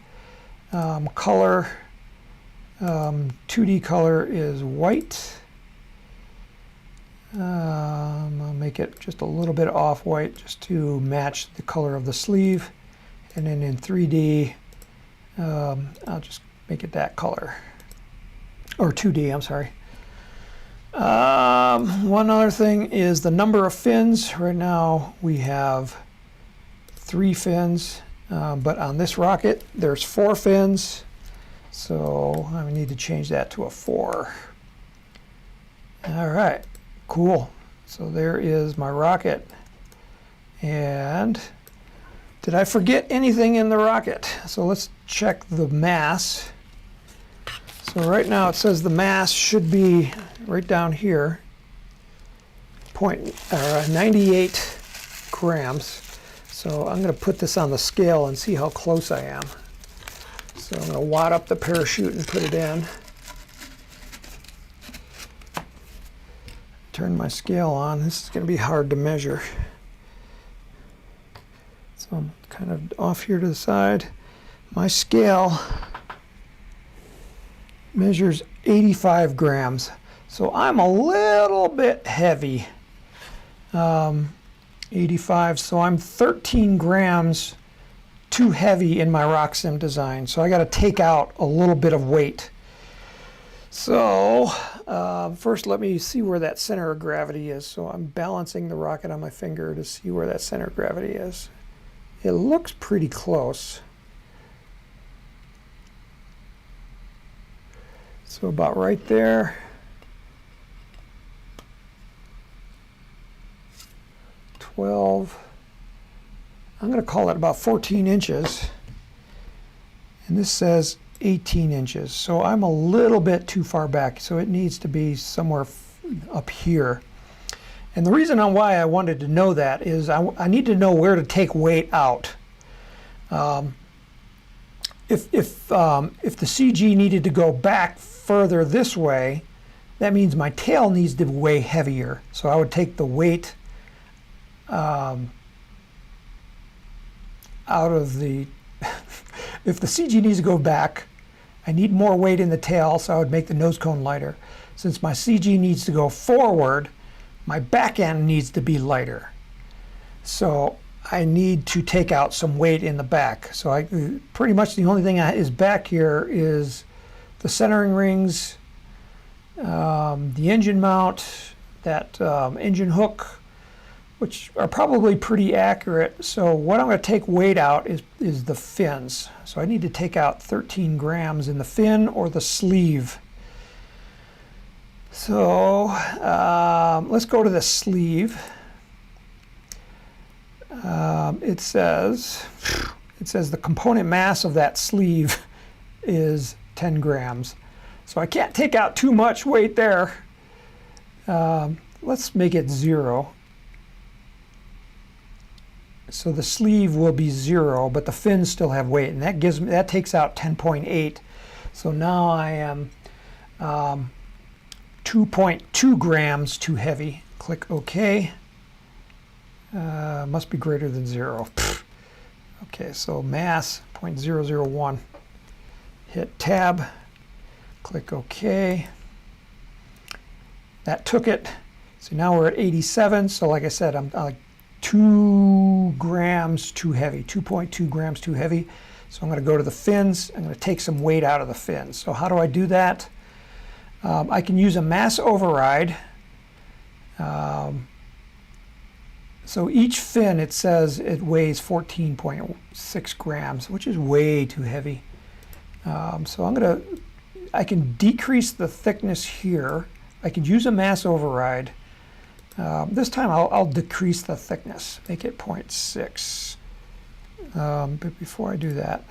Color, 2D color is white. I'll make it just a little bit off-white just to match the color of the sleeve, and then in 3D I'll just make it that color, or 2D, I'm sorry. One other thing is the number of fins. Right now we have 3 fins, but on this rocket there's 4 fins, so I need to change that to a 4. All right, cool. So there is my rocket. And did I forget anything in the rocket? So let's check the mass. So right now it says the mass should be right down here, 98 grams. So I'm going to put this on the scale and see how close I am. So I'm going to wad up the parachute and put it in. Turn my scale on. This is going to be hard to measure. So I'm kind of off here to the side. My scale measures 85 grams. So I'm a little bit heavy. 85, so I'm 13 grams too heavy in my RockSim design, so I got to take out a little bit of weight. So first let me see where that center of gravity is. So I'm balancing the rocket on my finger to see where that center of gravity is. It looks pretty close. So about right there. 12. I'm going to call it about 14 inches. And this says 18 inches. So I'm a little bit too far back. So it needs to be somewhere up here. And the reason on why I wanted to know that is I need to know where to take weight out. If the CG needed to go back further this way, that means my tail needs to weigh heavier. So I would take the weight out of the, if the CG needs to go back, I need more weight in the tail, so I would make the nose cone lighter. Since my CG needs to go forward, my back end needs to be lighter. So I need to take out some weight in the back. So I pretty much the only thing is back here is the centering rings, the engine mount, that engine hook, which are probably pretty accurate. So what I'm going to take weight out is the fins. So I need to take out 13 grams in the fin or the sleeve. So let's go to the sleeve. It says the component mass of that sleeve is 10 grams. So I can't take out too much weight there. Let's make it 0. So the sleeve will be 0, but the fins still have weight, and that takes out 10.8. So now I am 2.2 grams too heavy. Click OK. Must be greater than 0. Okay, so mass 0.001. Hit tab. Click OK. That took it. So now we're at 87. So like I said, I'm like 2 grams too heavy, 2.2 grams too heavy. So I'm going to go to the fins. I'm going to take some weight out of the fins. So how do I do that? I can use a mass override. So each fin, it says it weighs 14.6 grams, which is way too heavy. So I can decrease the thickness here. I could use a mass override. This time I'll decrease the thickness, make it 0.6. But before I do that,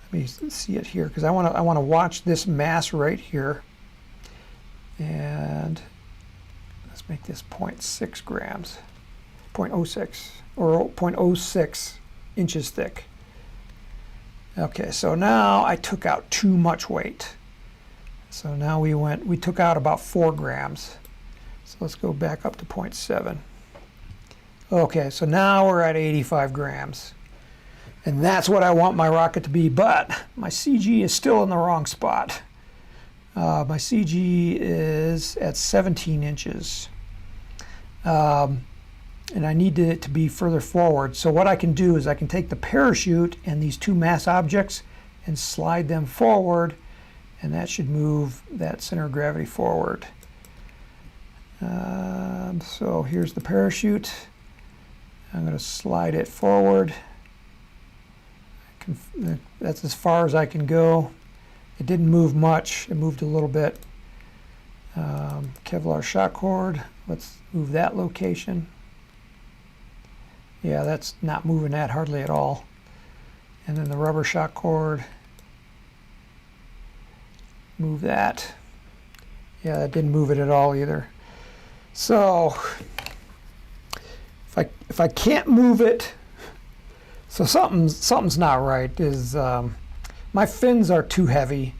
let me see it here, because I want to watch this mass right here. And let's make this 0.6 grams, 0.06 or 0.06 inches thick. Okay, so now I took out too much weight. So now we took out about 4 grams. So let's go back up to 0.7. Okay, so now we're at 85 grams. And that's what I want my rocket to be, but my CG is still in the wrong spot. My CG is at 17 inches. And I need it to be further forward. So what I can do is I can take the parachute and these 2 mass objects and slide them forward, and that should move that center of gravity forward. So here's the parachute. I'm going to slide it forward. That's as far as I can go. It didn't move much. It moved a little bit. Kevlar shock cord. Let's move that location. Yeah, that's not moving that hardly at all. And then the rubber shock cord. Move that. Yeah, that didn't move it at all either. So if I can't move it, so something's not right. My fins are too heavy,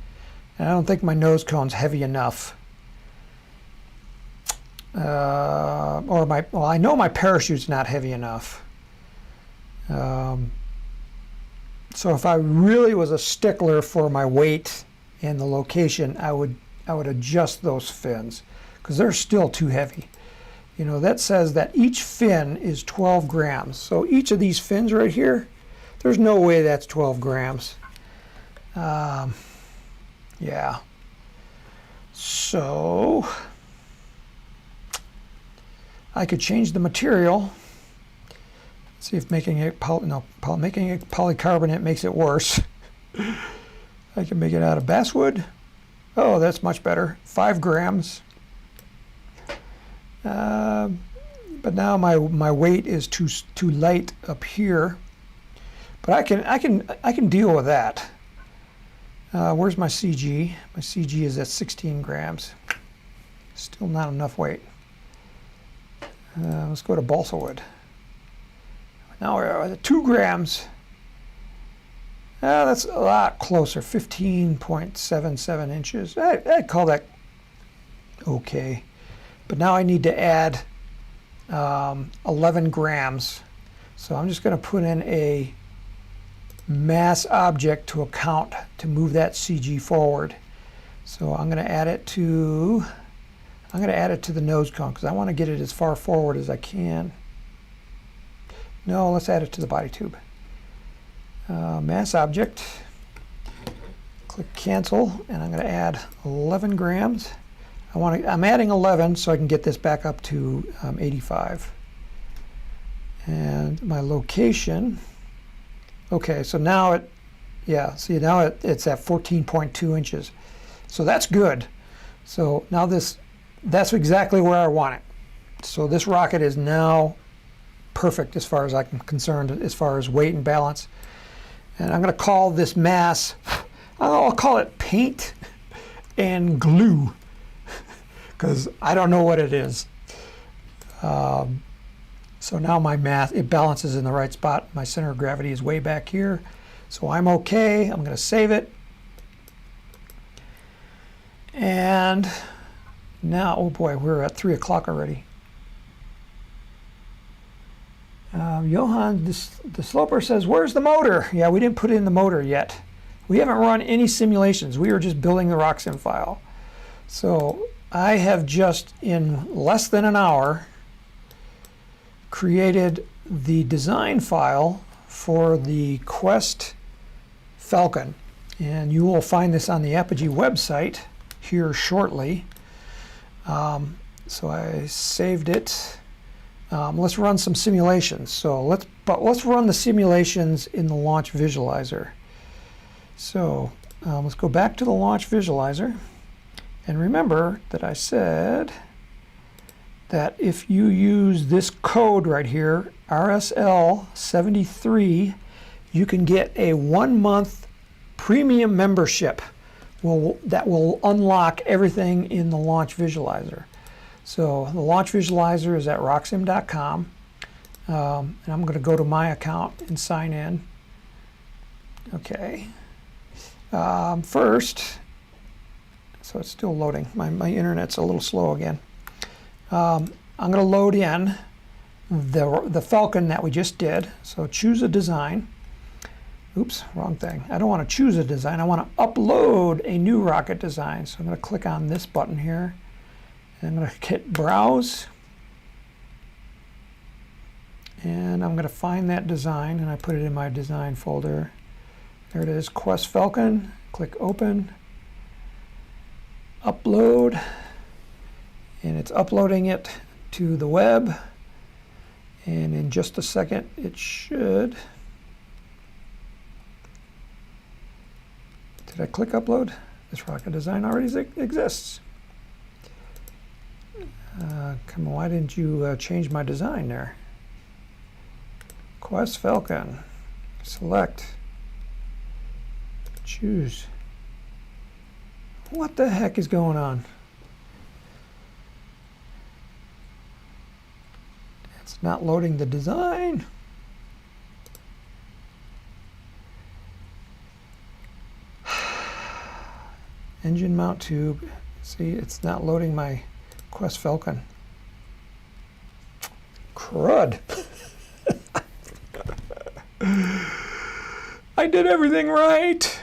and I don't think my nose cone's heavy enough. Well, I know my parachute's not heavy enough. So if I really was a stickler for my weight and the location, I would adjust those fins, because they're still too heavy. you know, that says that each fin is 12 grams. So each of these fins right here, there's no way that's 12 grams. Yeah. So I could change the material. See if making it polycarbonate makes it worse. I can make it out of basswood. Oh, that's much better. 5 grams. But now my weight is too light up here. But I can deal with that. Where's my CG? My CG is at 16 grams. Still not enough weight. Let's go to balsa wood. Now we're at 2 grams. That's a lot closer, 15.77 inches. I'd call that okay. But now I need to add 11 grams. So I'm just going to put in a mass object to account to move that CG forward. So I'm going to add it to the nose cone because I want to get it as far forward as I can. No, let's add it to the body tube. Mass object, click cancel, and I'm going to add 11 grams. I'm adding 11 so I can get this back up to 85. And my location, okay, so now it's at 14.2 inches. So that's good. So now that's exactly where I want it. So this rocket is now perfect as far as I'm concerned, as far as weight and balance. And I'm going to call this mass, I'll call it paint and glue, because I don't know what it is. So now my mass, it balances in the right spot. My center of gravity is way back here. So I'm okay. I'm going to save it. And now, oh boy, we're at 3 o'clock already. Johan the Sloper says, where's the motor? Yeah, we didn't put in the motor yet. We haven't run any simulations. We were just building the RockSim file. So I have just, in less than an hour, created the design file for the Quest Falcon. And you will find this on the Apogee website here shortly. So I saved it. Let's run some simulations. So let's run the simulations in the launch visualizer. So let's go back to the launch visualizer, and remember that I said that if you use this code right here, RSL73, you can get a 1-month premium membership that will unlock everything in the launch visualizer. So the launch visualizer is at rocksim.com, and I'm going to go to my account and sign in. Okay. First, so it's still loading. My internet's a little slow again. I'm going to load in the Falcon that we just did. So choose a design. Oops, wrong thing. I don't want to choose a design. I want to upload a new rocket design. So I'm going to click on this button here. And I'm going to hit Browse, and I'm going to find that design, and I put it in my design folder. There it is, Quest Falcon. Click Open, Upload, and it's uploading it to the web. And in just a second, it should. Did I click Upload? This rocket design already exists. Come on, why didn't you change my design there? Quest Falcon. Select. Choose. What the heck is going on? It's not loading the design. Engine mount tube. See, it's not loading my Quest Falcon. Crud. I did everything right.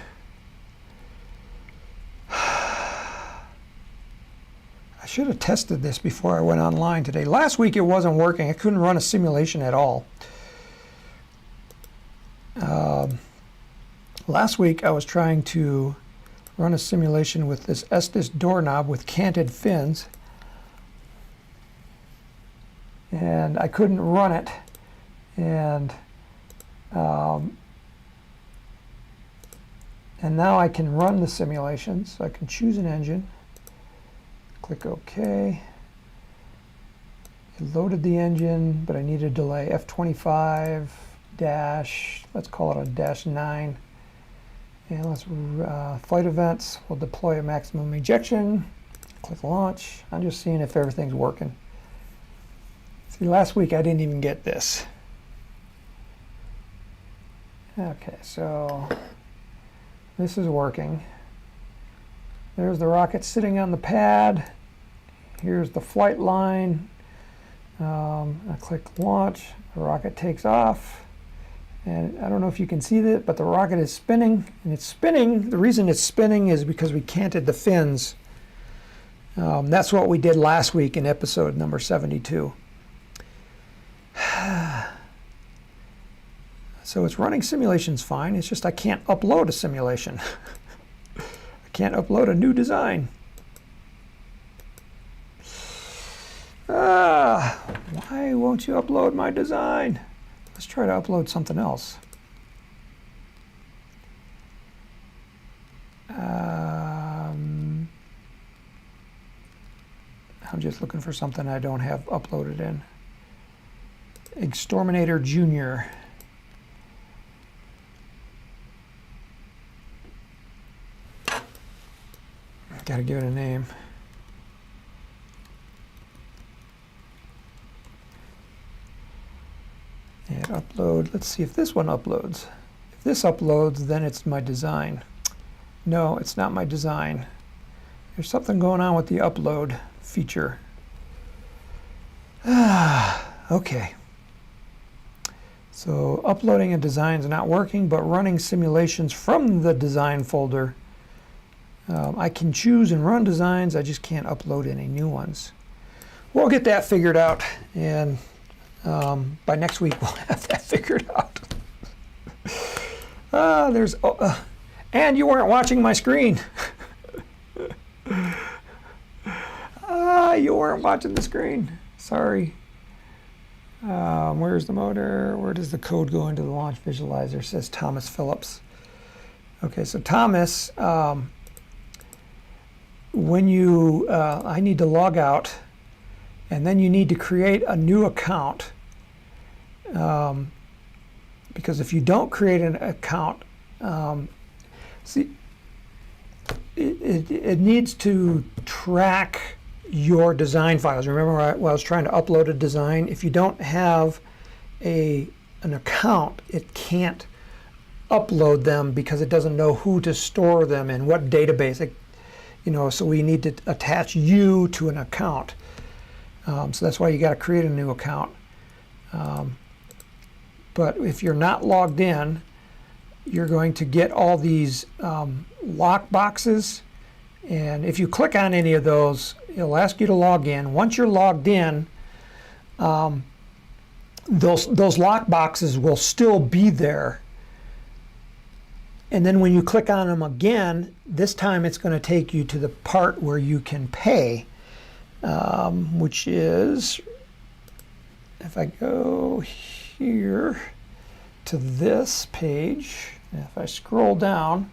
I I should have tested this before I went online today. Last week it wasn't working. I couldn't run a simulation at all. Last week I was trying to run a simulation with this Estes doorknob with canted fins, and I couldn't run it. And now I can run the simulation. So I can choose an engine, click OK. It loaded the engine, but I need a delay. F25 dash, let's call it a -9. And let's flight events. We'll deploy a maximum ejection. Click launch. I'm just seeing if everything's working. See, last week I didn't even get this. Okay, so this is working. There's the rocket sitting on the pad. Here's the flight line. I click launch. The rocket takes off. And I don't know if you can see that, but the rocket is spinning. And it's spinning. The reason it's spinning is because we canted the fins. That's what we did last week in episode number 72. So it's running simulations fine. It's just I can't upload a simulation. I can't upload a new design. Why won't you upload my design? Let's try to upload something else. I'm just looking for something I don't have uploaded in. Exterminator Junior. Got to give it a name. And upload. Let's see if this one uploads. If this uploads, then it's my design. No, it's not my design. There's something going on with the upload feature. Okay. So uploading a design is not working, but running simulations from the design folder, I can choose and run designs. I just can't upload any new ones. We'll get that figured out, and by next week we'll have that figured out. And you weren't watching my screen. You weren't watching the screen. Sorry. Where's the motor? Where does the code go into the launch visualizer? It says Thomas Phillips. Okay, so Thomas, when you, I need to log out, and then you need to create a new account. Because if you don't create an account, see, it needs to track your design files. Remember when I was trying to upload a design? If you don't have an account, it can't upload them because it doesn't know who to store them in, what database. So we need to attach you to an account. So that's why you got to create a new account. But if you're not logged in, you're going to get all these lock boxes, and if you click on any of those, it'll ask you to log in. Once you're logged in, those lock boxes will still be there. And then when you click on them again, this time it's going to take you to the part where you can pay, which is, if I go here to this page, and if I scroll down,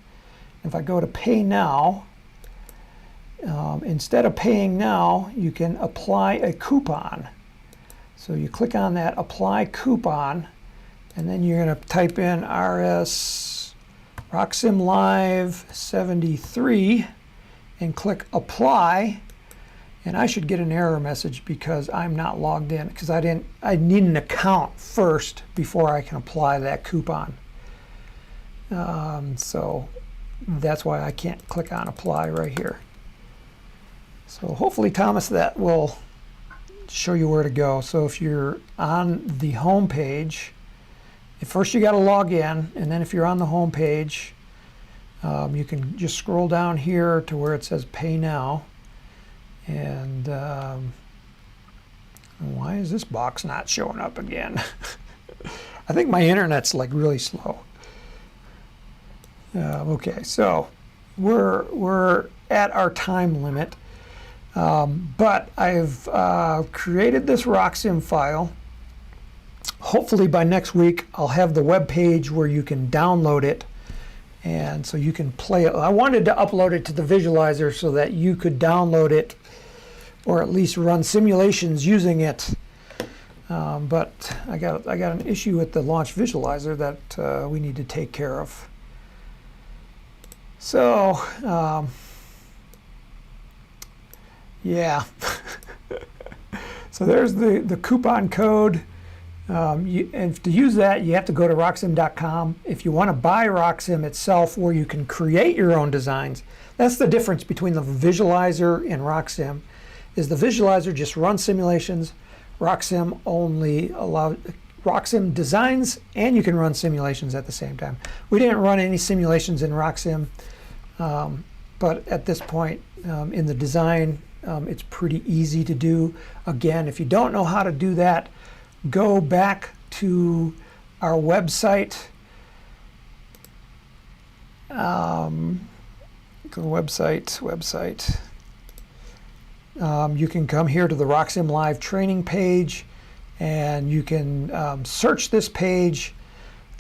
if I go to Pay Now, instead of paying now, you can apply a coupon. So you click on that Apply Coupon, and then you're going to type in RS RockSim Live 73 and click Apply, and I should get an error message because I'm not logged in, because I need an account first before I can apply that coupon. So that's why I can't click on Apply right here. So hopefully, Thomas, that will show you where to go. So if you're on the home page, first you got to log in, and then if you're on the home page, you can just scroll down here to where it says Pay Now, And why is this box not showing up again? I think my internet's like really slow. Okay, so we're at our time limit, but I've created this RockSim file. Hopefully by next week I'll have the web page where you can download it, and so you can play it. I wanted to upload it to the visualizer so that you could download it or at least run simulations using it. But I got an issue with the launch visualizer that we need to take care of. So yeah. So there's the coupon code. And to use that, you have to go to rocksim.com. If you want to buy RockSim itself, where you can create your own designs, that's the difference between the visualizer and RockSim. Is the visualizer just runs simulations? RockSim only allows RockSim designs, and you can run simulations at the same time. We didn't run any simulations in RockSim, but at this point in the design, it's pretty easy to do. Again, if you don't know how to do that, go back to our website. Go website. You can come here to the RockSim Live training page, and you can search this page.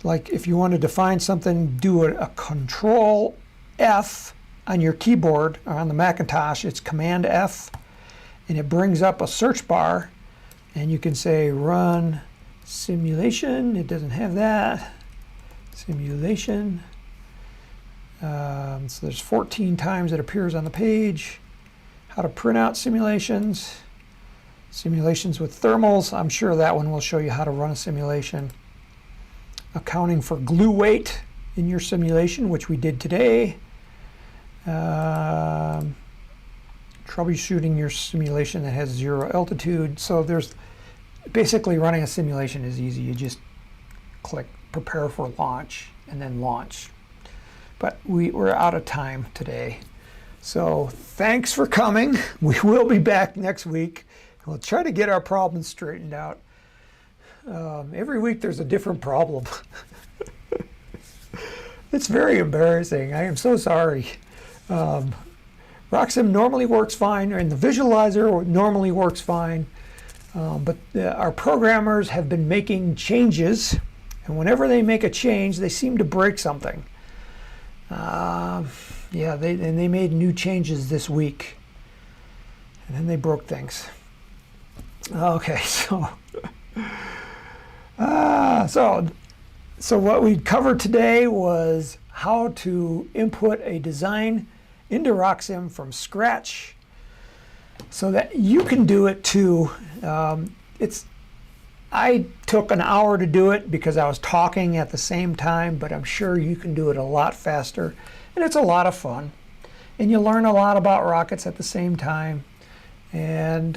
Like if you want to define something, do a Control F on your keyboard, or on the Macintosh, it's Command F, and it brings up a search bar. And you can say run simulation. It doesn't have that. Simulation. So there's 14 times it appears on the page. How to print out simulations. Simulations with thermals. I'm sure that one will show you how to run a simulation. Accounting for glue weight in your simulation, which we did today. Troubleshooting your simulation that has 0 altitude. So there's basically running a simulation is easy. You just click prepare for launch and then launch. But we're out of time today. So thanks for coming. We will be back next week. We'll try to get our problems straightened out. Every week there's a different problem. It's very embarrassing. I am so sorry. RockSim normally works fine, and the visualizer normally works fine, but our programmers have been making changes, and whenever they make a change, they seem to break something. Yeah, they made new changes this week, and then they broke things. Okay, so so what we covered today was how to input a design into RockSim from scratch so that you can do it too. I took an hour to do it because I was talking at the same time, but I'm sure you can do it a lot faster, and it's a lot of fun. And you learn a lot about rockets at the same time. And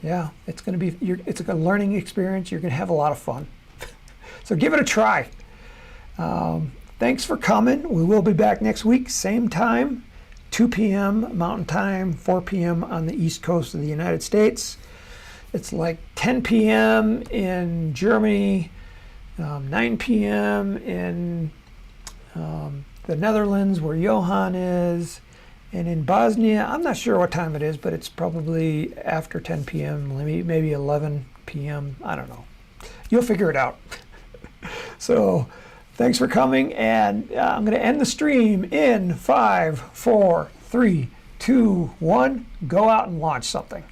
yeah, it's going to be it's a learning experience. You're going to have a lot of fun. So give it a try. Thanks for coming. We will be back next week, same time. 2 p.m. Mountain Time, 4 p.m. on the East Coast of the United States. It's like 10 p.m. in Germany, 9 p.m. in the Netherlands, where Johan is, and in Bosnia, I'm not sure what time it is, but it's probably after 10 p.m., maybe 11 p.m., I don't know. You'll figure it out. So thanks for coming, and I'm going to end the stream in 5, 4, 3, 2, 1. Go out and launch something.